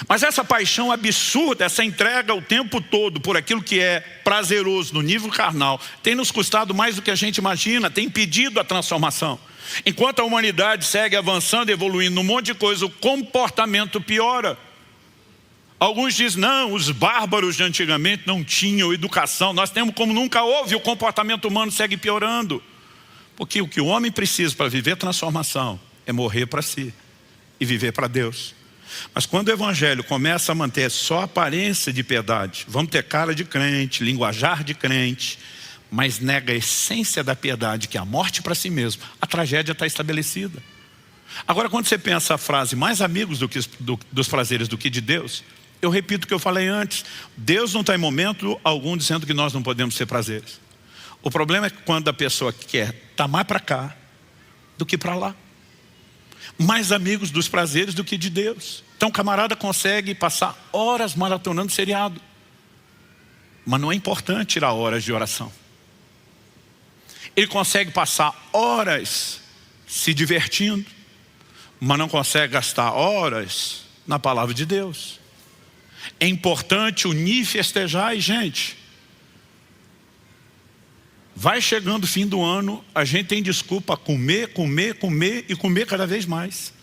Mas essa paixão absurda, essa entrega o tempo todo por aquilo que é prazeroso no nível carnal, tem nos custado mais do que a gente imagina, tem impedido a transformação. Enquanto a humanidade segue avançando, evoluindo num monte de coisa, o comportamento piora. Alguns dizem, não, os bárbaros de antigamente não tinham educação. Nós temos como nunca houve, o comportamento humano segue piorando. Porque o que o homem precisa para viver transformação é morrer para si e viver para Deus. Mas quando o evangelho começa a manter só a aparência de piedade, vamos ter cara de crente, linguajar de crente, mas nega a essência da piedade, que é a morte para si mesmo, a tragédia está estabelecida. Agora, quando você pensa a frase, mais amigos dos prazeres do que de Deus, eu repito o que eu falei antes, Deus não está em momento algum dizendo que nós não podemos ter prazeres. O problema é que quando a pessoa quer estar mais para cá do que para lá. Mais amigos dos prazeres do que de Deus. Então o camarada consegue passar horas maratonando seriado. mas não é importante tirar horas de oração. Ele consegue passar horas se divertindo, mas não consegue gastar horas na palavra de Deus. É importante unir e festejar, e gente, vai chegando o fim do ano, a gente tem desculpa a comer, comer, comer e comer cada vez mais.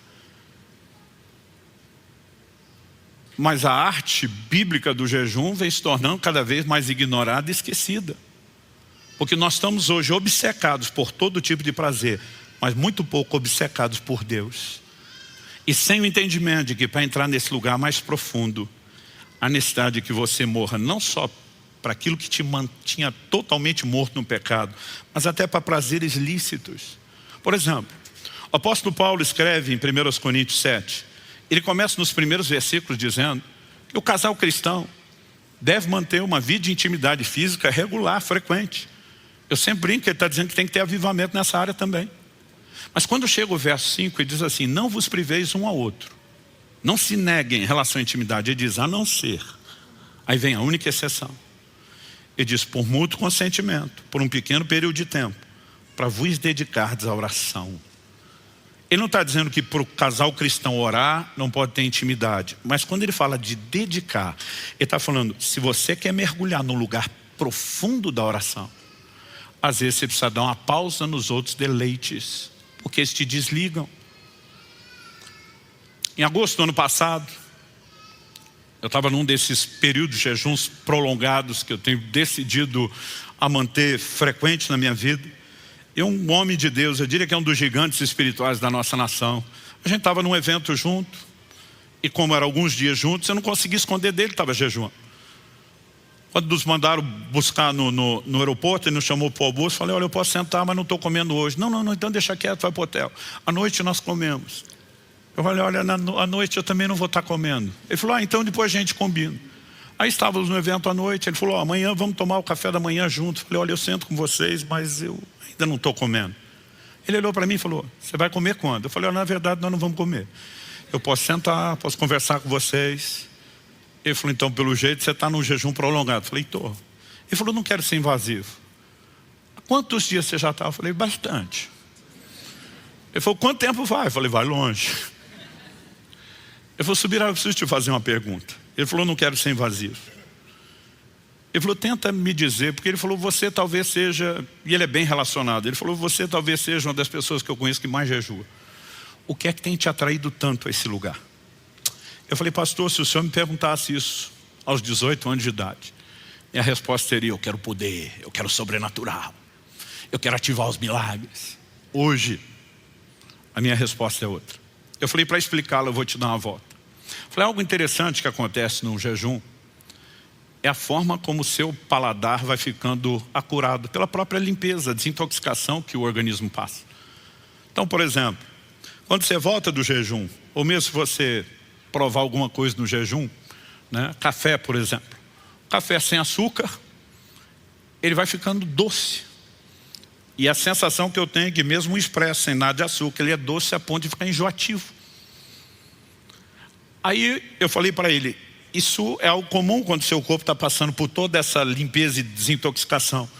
Mas a arte bíblica do jejum vem se tornando cada vez mais ignorada e esquecida. Porque nós estamos hoje obcecados por todo tipo de prazer, mas muito pouco obcecados por Deus. E sem o entendimento de que para entrar nesse lugar mais profundo, a necessidade de que você morra não só para aquilo que te mantinha totalmente morto no pecado, mas até para prazeres lícitos. Por exemplo, o apóstolo Paulo escreve em 1 Coríntios 7, ele começa nos primeiros versículos dizendo que o casal cristão deve manter uma vida de intimidade física regular, frequente. Eu sempre brinco que ele está dizendo que tem que ter avivamento nessa área também. Mas quando chega o verso 5, ele diz assim, não vos priveis um ao outro. Não se neguem em relação à intimidade. Ele diz, a não ser. Aí vem a única exceção. Ele diz, por mútuo consentimento, por um pequeno período de tempo, para vos dedicardes à oração. Ele não está dizendo que para o casal cristão orar não pode ter intimidade. Mas quando ele fala de dedicar, ele está falando, se você quer mergulhar no lugar profundo da oração, às vezes você precisa dar uma pausa nos outros deleites, porque eles te desligam. Em agosto do ano passado, eu estava num desses períodos de jejuns prolongados que eu tenho decidido a manter frequente na minha vida. E um homem de Deus, eu diria que é um dos gigantes espirituais da nossa nação. A gente estava num evento junto, e como eram alguns dias juntos, eu não conseguia esconder dele, estava jejuando. Quando nos mandaram buscar no aeroporto, ele nos chamou para o almoço, falei, olha, eu posso sentar, mas não estou comendo hoje. Não, então deixa quieto, vai para o hotel. À noite nós comemos. Eu falei, olha, à noite eu também não vou estar comendo. Ele falou, então depois a gente combina. Aí estávamos no evento à noite, ele falou, amanhã vamos tomar o café da manhã juntos. Eu falei, olha, eu sento com vocês, mas eu ainda não estou comendo. Ele olhou para mim e falou, você vai comer quando? Eu falei, olha, na verdade nós não vamos comer. Eu posso sentar, posso conversar com vocês. Ele falou, então pelo jeito você está num jejum prolongado. Eu falei, estou. Ele falou, não quero ser invasivo. Quantos dias você já está? Eu falei, bastante. Ele falou, quanto tempo vai? Eu falei, vai longe. Ele falou, Subirá, eu preciso te fazer uma pergunta. Ele falou, não quero ser invasivo. Ele falou, tenta me dizer, porque ele falou, você talvez seja, e ele é bem relacionado, ele falou, você talvez seja uma das pessoas que eu conheço que mais jejua. O que é que tem te atraído tanto a esse lugar? Eu falei, pastor, se o senhor me perguntasse isso aos 18 anos de idade, minha resposta seria, eu quero poder, eu quero sobrenatural, eu quero ativar os milagres. Hoje, a minha resposta é outra. Eu falei, para explicá-la, eu vou te dar uma volta. Eu falei, algo interessante que acontece no jejum é a forma como o seu paladar vai ficando acurado pela própria limpeza, desintoxicação que o organismo passa. Então, por exemplo, quando você volta do jejum, ou mesmo se você provar alguma coisa no jejum, né? Café, por exemplo. Café sem açúcar, ele vai ficando doce. E a sensação que eu tenho é que mesmo o expresso sem nada de açúcar, ele é doce a ponto de ficar enjoativo. Aí eu falei para ele, isso é algo comum quando o seu corpo está passando por toda essa limpeza e desintoxicação,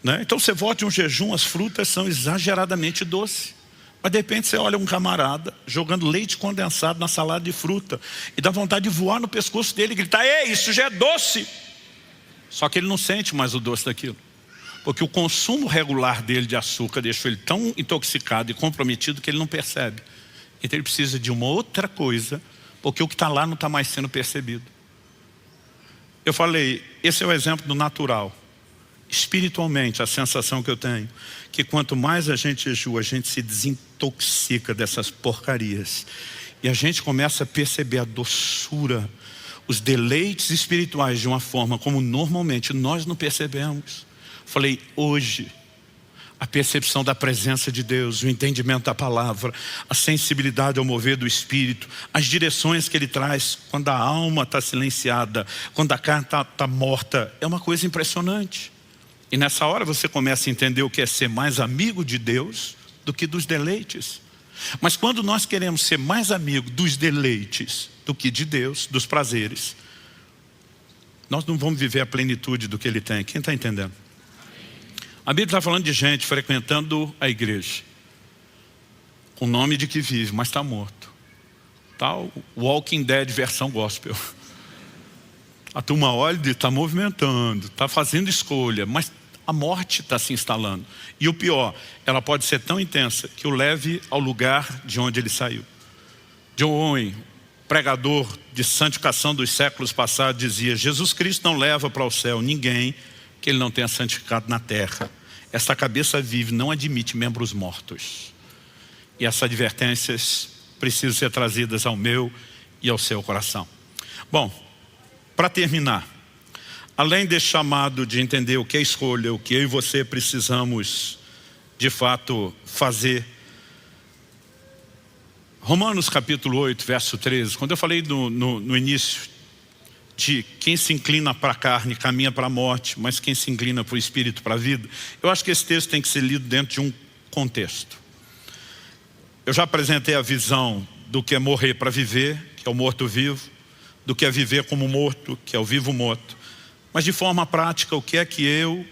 né? Então você volta em um jejum, as frutas são exageradamente doces. Mas de repente você olha um camarada jogando leite condensado na salada de fruta e dá vontade de voar no pescoço dele e gritar, ei, isso já é doce. Só que ele não sente mais o doce daquilo. Porque o consumo regular dele de açúcar deixou ele tão intoxicado e comprometido que ele não percebe. Então ele precisa de uma outra coisa, porque o que está lá não está mais sendo percebido. Eu falei, esse é o exemplo do natural. Espiritualmente, a sensação que eu tenho, que quanto mais a gente jejua, a gente se desintoxica dessas porcarias. E a gente começa a perceber a doçura, os deleites espirituais de uma forma como normalmente nós não percebemos. Falei, hoje, a percepção da presença de Deus, o entendimento da palavra, a sensibilidade ao mover do Espírito, as direções que Ele traz quando a alma está silenciada, quando a carne está morta, é uma coisa impressionante. E nessa hora você começa a entender o que é ser mais amigo de Deus do que dos deleites. Mas quando nós queremos ser mais amigo dos deleites do que de Deus, dos prazeres, nós não vamos viver a plenitude do que Ele tem. Quem está entendendo? A Bíblia está falando de gente frequentando a igreja, com o nome de que vive, mas está morto. Tal Walking Dead versão gospel. A turma olha e está movimentando, está fazendo escolha, mas a morte está se instalando. E o pior, ela pode ser tão intensa que o leve ao lugar de onde ele saiu. John Owen, pregador de santificação dos séculos passados, dizia: Jesus Cristo não leva para o céu ninguém que Ele não tenha santificado na terra. Essa cabeça vive não admite membros mortos. E essas advertências precisam ser trazidas ao meu e ao seu coração. Bom, para terminar, além desse chamado de entender o que é escolha, o que eu e você precisamos de fato fazer, Romanos capítulo 8, verso 13, quando eu falei no início de quem se inclina para a carne caminha para a morte, mas quem se inclina para o Espírito para a vida, eu acho que esse texto tem que ser lido dentro de um contexto. Eu já apresentei a visão do que é morrer para viver, que é o morto-vivo, do que é viver como morto, que é o vivo-morto. Mas de forma prática, o que é que eu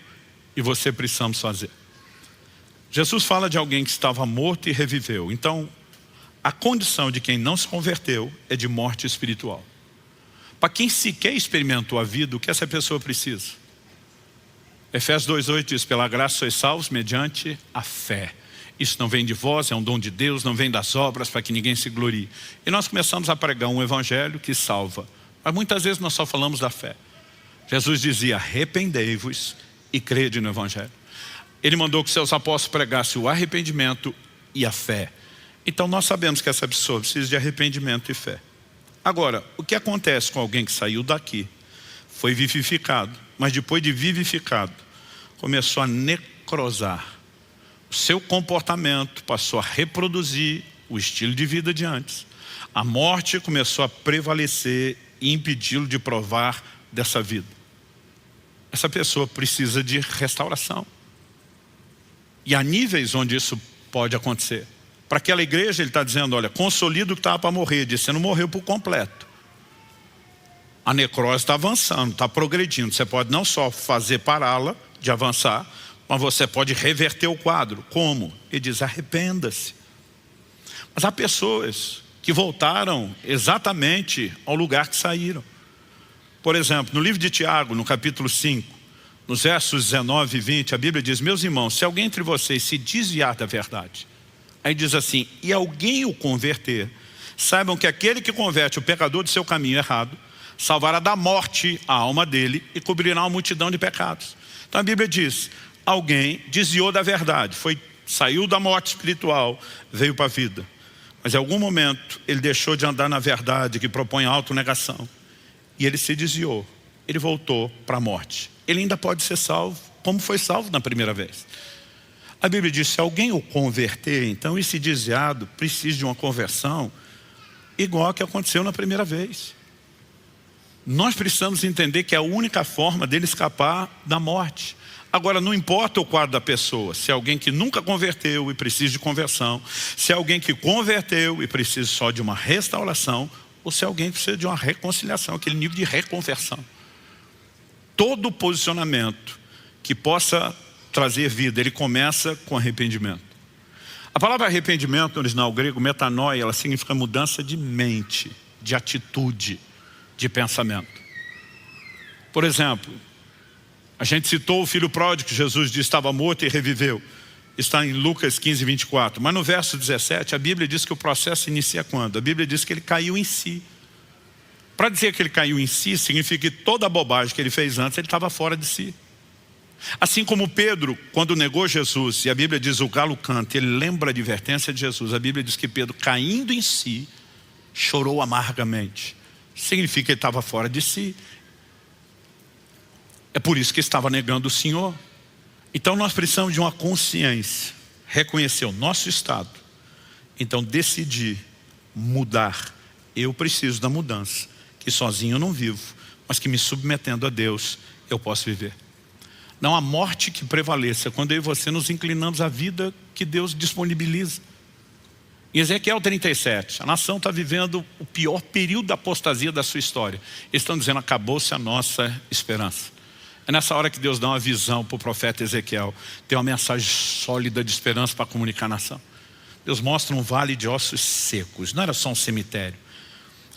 e você precisamos fazer? Jesus fala de alguém que estava morto e reviveu. Então, a condição de quem não se converteu é de morte espiritual. Para quem sequer experimentou a vida, o que essa pessoa precisa? Efésios 2,8 diz: pela graça sois salvos mediante a fé. Isso não vem de vós, é um dom de Deus, não vem das obras para que ninguém se glorie. E nós começamos a pregar um evangelho que salva. Mas muitas vezes nós só falamos da fé. Jesus dizia: arrependei-vos e crede no evangelho. Ele mandou que seus apóstolos pregassem o arrependimento e a fé. Então nós sabemos que essa pessoa precisa de arrependimento e fé. Agora, o que acontece com alguém que saiu daqui, foi vivificado, mas depois de vivificado, começou a necrosar. O seu comportamento passou a reproduzir o estilo de vida de antes. A morte começou a prevalecer e impedi-lo de provar dessa vida. Essa pessoa precisa de restauração. E há níveis onde isso pode acontecer. Para aquela igreja ele está dizendo: olha, consolida o que estava para morrer. Ele disse: você não morreu por completo. A necrose está avançando, está progredindo. Você pode não só fazer pará-la de avançar, mas você pode reverter o quadro. Como? Ele diz: arrependa-se. Mas há pessoas que voltaram exatamente ao lugar que saíram. Por exemplo, no livro de Tiago, no capítulo 5, nos versos 19 e 20, a Bíblia diz: meus irmãos, se alguém entre vocês se desviar da verdade, aí diz assim: e alguém o converter, saibam que aquele que converte o pecador do seu caminho errado, salvará da morte a alma dele e cobrirá uma multidão de pecados. Então a Bíblia diz: alguém desviou da verdade, saiu da morte espiritual, veio para a vida. Mas em algum momento ele deixou de andar na verdade, que propõe autonegação. E ele se desviou, ele voltou para a morte. Ele ainda pode ser salvo, como foi salvo na primeira vez. A Bíblia diz: se alguém o converter, então esse desviado precisa de uma conversão igual a que aconteceu na primeira vez. Nós precisamos entender que é a única forma dele escapar da morte. Agora, não importa o quadro da pessoa, se é alguém que nunca converteu e precisa de conversão, se é alguém que converteu e precisa só de uma restauração, ou se é alguém que precisa de uma reconciliação, aquele nível de reconversão. Todo posicionamento que possa trazer vida, ele começa com arrependimento. A palavra arrependimento, no original grego, metanoia, ela significa mudança de mente, de atitude, de pensamento. Por exemplo, a gente citou o filho pródigo, que Jesus disse estava morto e reviveu. Está em Lucas 15, 24. Mas no verso 17, a Bíblia diz que o processo inicia quando? A Bíblia diz que ele caiu em si. Para dizer que ele caiu em si, significa que toda a bobagem que ele fez antes, ele estava fora de si. Assim como Pedro, quando negou Jesus, e a Bíblia diz o galo canta, ele lembra a advertência de Jesus. A Bíblia diz que Pedro, caindo em si, chorou amargamente. Significa que ele estava fora de si. É por isso que estava negando o Senhor. Então nós precisamos de uma consciência, reconhecer o nosso estado, então decidir mudar. Eu preciso da mudança, que sozinho eu não vivo, mas que me submetendo a Deus eu posso viver. Não há morte que prevaleça quando eu e você nos inclinamos à vida que Deus disponibiliza. Em Ezequiel 37, a nação está vivendo o pior período da apostasia da sua história. Eles estão dizendo, acabou-se a nossa esperança. É nessa hora que Deus dá uma visão para o profeta Ezequiel. Tem uma mensagem sólida de esperança para comunicar à nação. Deus mostra um vale de ossos secos. Não era só um cemitério.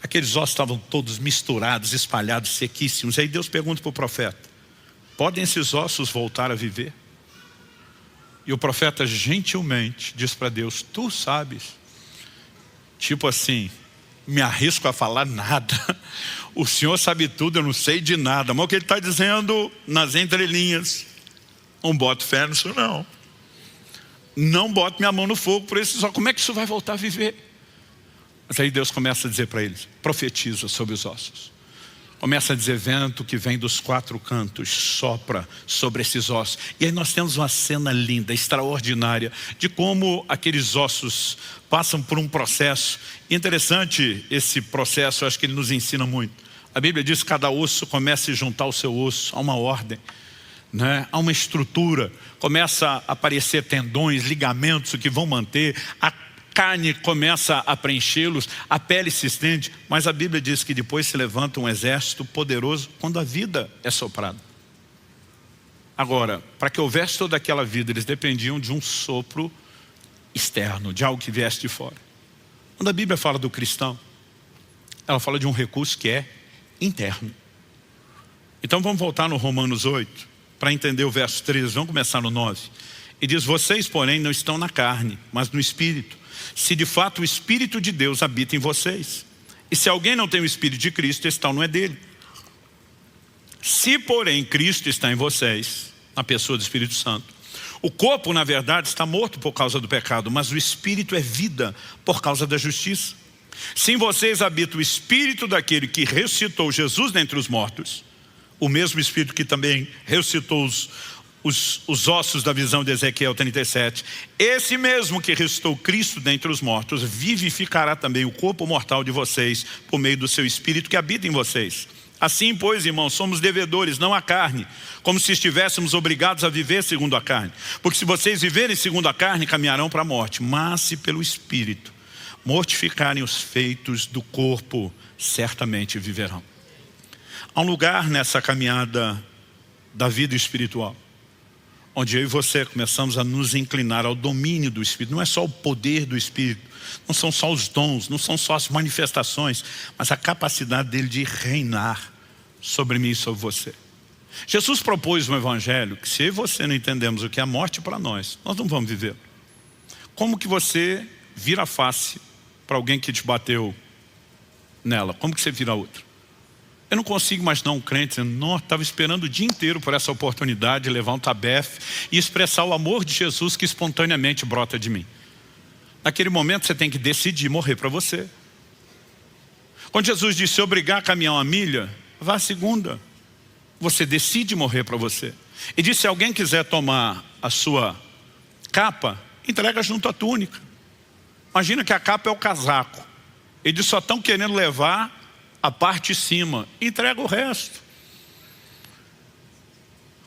Aqueles ossos estavam todos misturados, espalhados, sequíssimos. Aí Deus pergunta para o profeta, podem esses ossos voltar a viver? E o profeta gentilmente diz para Deus, tu sabes. Tipo assim, me arrisco a falar nada. O Senhor sabe tudo, eu não sei de nada. Mas o que ele está dizendo nas entrelinhas, não boto fé nisso não. Não boto minha mão no fogo por esses ossos. Como é que isso vai voltar a viver? Mas aí Deus começa a dizer para eles, profetiza sobre os ossos. Começa a dizer, vento que vem dos 4 cantos, sopra sobre esses ossos. E aí nós temos uma cena linda, extraordinária, de como aqueles ossos passam por um processo. Interessante esse processo, eu acho que ele nos ensina muito. A Bíblia diz que cada osso começa a juntar o seu osso, há uma ordem, né? Há uma estrutura, começa a aparecer tendões, ligamentos que vão manter, a carne começa a preenchê-los, a pele se estende, mas a Bíblia diz que depois se levanta um exército poderoso quando a vida é soprada. Agora, para que houvesse toda aquela vida, eles dependiam de um sopro externo, de algo que viesse de fora. Quando a Bíblia fala do cristão, ela fala de um recurso que é interno. Então vamos voltar no Romanos 8, para entender o verso 13, vamos começar no 9. E diz, vocês porém não estão na carne, mas no Espírito. Se de fato o Espírito de Deus habita em vocês. E se alguém não tem o Espírito de Cristo, esse tal não é dele. Se porém Cristo está em vocês, na pessoa do Espírito Santo, o corpo na verdade está morto por causa do pecado, mas o Espírito é vida por causa da justiça. Se em vocês habita o Espírito daquele que ressuscitou Jesus dentre os mortos, o mesmo Espírito que também ressuscitou os ossos da visão de Ezequiel 37, esse mesmo que ressuscitou Cristo dentre os mortos, vivificará também o corpo mortal de vocês, por meio do seu Espírito que habita em vocês. Assim, pois, irmãos, somos devedores, não à carne, como se estivéssemos obrigados a viver segundo a carne. Porque se vocês viverem segundo a carne, caminharão para a morte. Mas se pelo Espírito mortificarem os feitos do corpo, certamente viverão. Há um lugar nessa caminhada da vida espiritual, onde eu e você começamos a nos inclinar ao domínio do Espírito. Não é só o poder do Espírito, não são só os dons, não são só as manifestações, mas a capacidade dele de reinar sobre mim e sobre você. Jesus propôs um evangelho que, se eu e você não entendemos o que é a morte para nós não vamos viver. Como que você vira a face para alguém que te bateu nela? Como que você vira a outra? Eu não consigo imaginar um crente dizendo, não, estava esperando o dia inteiro por essa oportunidade de levar um tabefe e expressar o amor de Jesus que espontaneamente brota de mim. Naquele momento você tem que decidir morrer para você. Quando Jesus disse, se obrigar a caminhar 1 milha, vá a 2ª. Você decide morrer para você. E disse, se alguém quiser tomar a sua capa, entrega junto à túnica. Imagina que a capa é o casaco. Ele disse, só estão querendo levar a parte de cima, entrega o resto.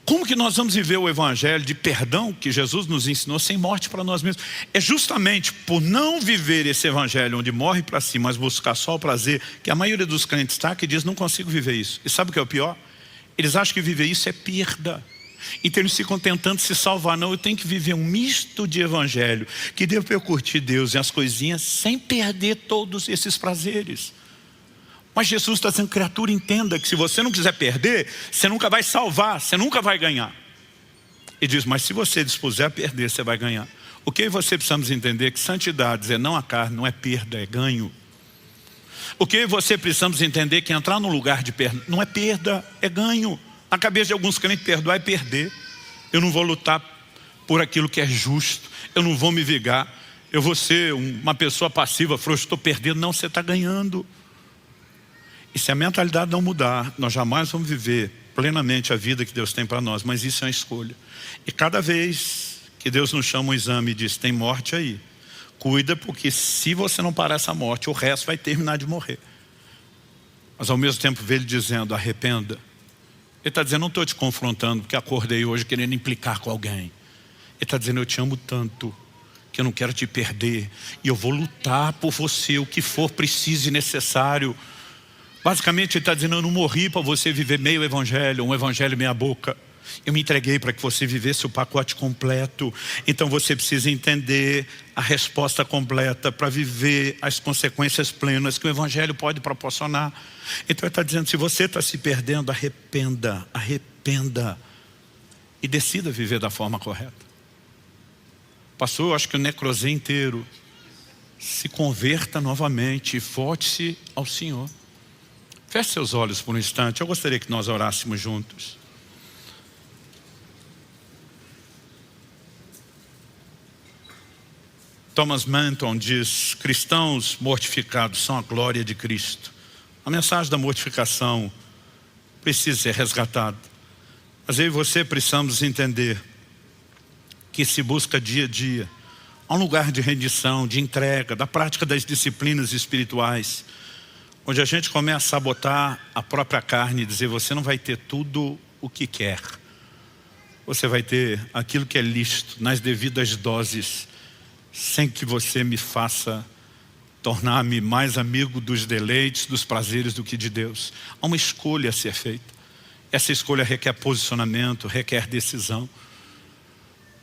Como que nós vamos viver o evangelho de perdão que Jesus nos ensinou sem morte para nós mesmos? É justamente por não viver esse evangelho onde morre para si, mas buscar só o prazer, que a maioria dos crentes está que diz, não consigo viver isso. E sabe o que é o pior? Eles acham que viver isso é perda. Então eles ficam tentando se salvar. Não, eu tenho que viver um misto de evangelho, que dê para eu curtir Deus e as coisinhas sem perder todos esses prazeres. Mas Jesus está dizendo, criatura, entenda que se você não quiser perder, você nunca vai salvar, você nunca vai ganhar. E diz, mas se você dispuser a perder, você vai ganhar. O que você precisamos entender? Que santidade, dizer não à carne, não é perda, é ganho. O que você precisamos entender? Que entrar num lugar de perda, não é perda, é ganho. Na cabeça de alguns crentes, perdoar é perder. Eu não vou lutar por aquilo que é justo, eu não vou me vingar, eu vou ser uma pessoa passiva, frouxa, estou perdendo. Não, você está ganhando. E se a mentalidade não mudar, nós jamais vamos viver plenamente a vida que Deus tem para nós. Mas isso é uma escolha. E cada vez que Deus nos chama um exame e diz, tem morte aí, cuida, porque se você não parar essa morte, o resto vai terminar de morrer. Mas ao mesmo tempo vê ele dizendo, arrependa. Ele está dizendo, não estou te confrontando porque acordei hoje querendo implicar com alguém. Ele está dizendo, eu te amo tanto que eu não quero te perder, e eu vou lutar por você, o que for preciso e necessário. Basicamente ele está dizendo, eu não morri para você viver meio evangelho, um evangelho meia boca. Eu me entreguei para que você vivesse o pacote completo. Então você precisa entender a resposta completa para viver as consequências plenas que o evangelho pode proporcionar. Então ele está dizendo, se você está se perdendo, arrependa e decida viver da forma correta. Pastor, eu acho que o necrosé inteiro, se converta novamente e volte-se ao Senhor. Feche seus olhos por um instante, eu gostaria que nós orássemos juntos. Thomas Manton diz, cristãos mortificados são a glória de Cristo. A mensagem da mortificação precisa ser resgatada. Mas eu e você precisamos entender que se busca dia a dia a um lugar de rendição, de entrega, da prática das disciplinas espirituais, onde a gente começa a sabotar a própria carne e dizer, você não vai ter tudo o que quer. Você vai ter aquilo que é lícito, nas devidas doses, sem que você me faça tornar-me mais amigo dos deleites, dos prazeres do que de Deus. Há uma escolha a ser feita. Essa escolha requer posicionamento, requer decisão.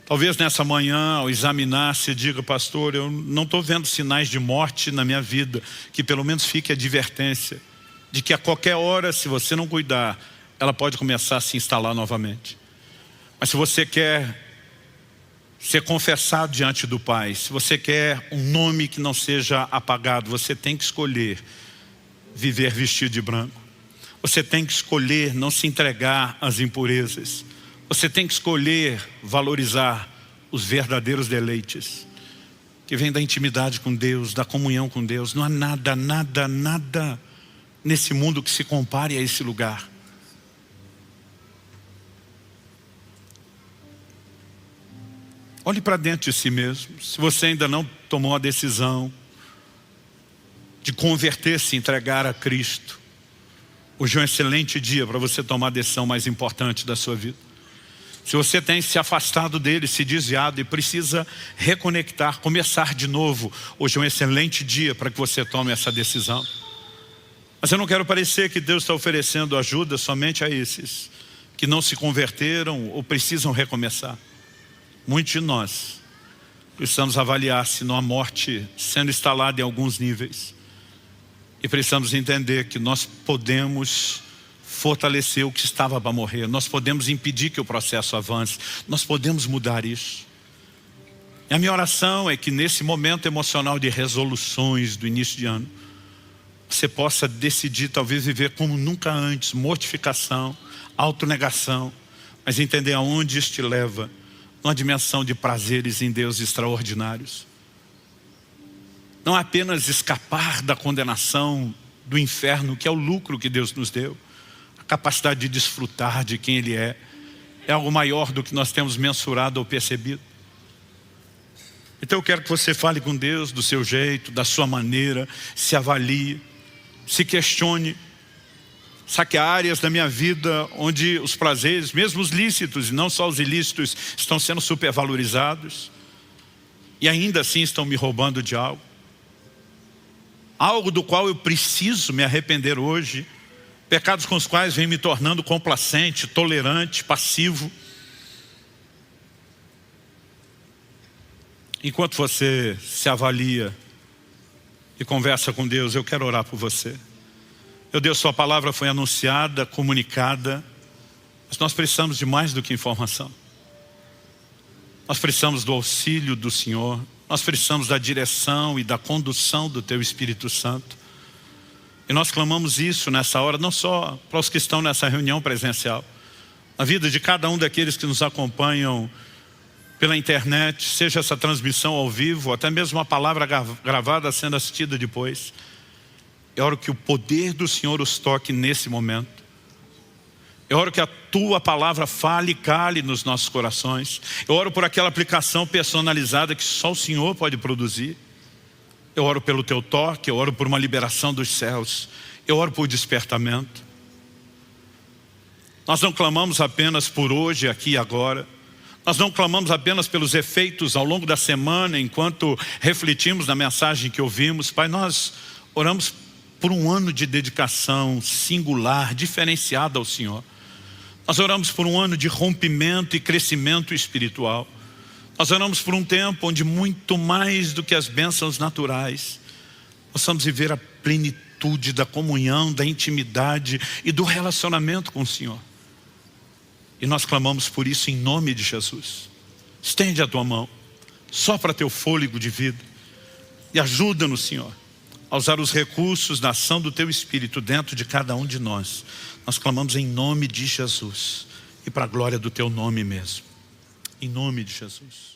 Talvez nessa manhã, ao examinar, se diga, pastor, eu não estou vendo sinais de morte na minha vida, que pelo menos fique a advertência de que a qualquer hora, se você não cuidar, ela pode começar a se instalar novamente. Mas se você quer ser confessado diante do Pai, se você quer um nome que não seja apagado, você tem que escolher viver vestido de branco. Você tem que escolher não se entregar às impurezas. Você tem que escolher valorizar os verdadeiros deleites que vêm da intimidade com Deus, da comunhão com Deus. Não há nada nesse mundo que se compare a esse lugar. Olhe para dentro de si mesmo. Se você ainda não tomou a decisão de converter-se, entregar a Cristo, hoje é um excelente dia para você tomar a decisão mais importante da sua vida. Se você tem se afastado dele, se desviado e precisa reconectar, começar de novo, hoje é um excelente dia para que você tome essa decisão. Mas eu não quero parecer que Deus está oferecendo ajuda somente a esses que não se converteram ou precisam recomeçar. Muitos de nós precisamos avaliar se não há morte sendo instalada em alguns níveis. E precisamos entender que nós podemos fortalecer o que estava para morrer. Nós podemos impedir que o processo avance. Nós podemos mudar isso. E a minha oração é que nesse momento emocional de resoluções do início de ano, você possa decidir talvez viver como nunca antes, mortificação, autonegação, mas entender aonde isso te leva, uma dimensão de prazeres em Deus extraordinários. Não apenas escapar da condenação do inferno, que é o lucro que Deus nos deu. A capacidade de desfrutar de quem Ele é algo maior do que nós temos mensurado ou percebido. Então eu quero que você fale com Deus do seu jeito, da sua maneira, se avalie, se questione. Sabe que há áreas da minha vida onde os prazeres, mesmo os lícitos e não só os ilícitos, estão sendo supervalorizados e ainda assim estão me roubando de algo. Algo do qual eu preciso me arrepender hoje. Pecados com os quais vem me tornando complacente, tolerante, passivo. Enquanto você se avalia e conversa com Deus, eu quero orar por você. Meu Deus, sua palavra foi anunciada, comunicada, mas nós precisamos de mais do que informação. Nós precisamos do auxílio do Senhor, nós precisamos da direção e da condução do Teu Espírito Santo. E nós clamamos isso nessa hora, não só para os que estão nessa reunião presencial, na vida de cada um daqueles que nos acompanham pela internet, seja essa transmissão ao vivo, até mesmo uma palavra gravada sendo assistida depois. Eu oro que o poder do Senhor os toque nesse momento. Eu oro que a Tua palavra fale e cale nos nossos corações. Eu oro por aquela aplicação personalizada que só o Senhor pode produzir. Eu oro pelo Teu toque, eu oro por uma liberação dos céus. Eu oro por despertamento. Nós não clamamos apenas por hoje, aqui e agora. Nós não clamamos apenas pelos efeitos ao longo da semana, enquanto refletimos na mensagem que ouvimos. Pai, nós oramos por um ano de dedicação singular, diferenciada ao Senhor. Nós oramos por um ano de rompimento e crescimento espiritual. Nós oramos por um tempo onde muito mais do que as bênçãos naturais, possamos viver a plenitude da comunhão, da intimidade e do relacionamento com o Senhor. E nós clamamos por isso em nome de Jesus. Estende a tua mão, sopra teu fôlego de vida e ajuda-nos, Senhor, a usar os recursos da ação do teu Espírito dentro de cada um de nós. Nós clamamos em nome de Jesus e para a glória do teu nome mesmo. Em nome de Jesus.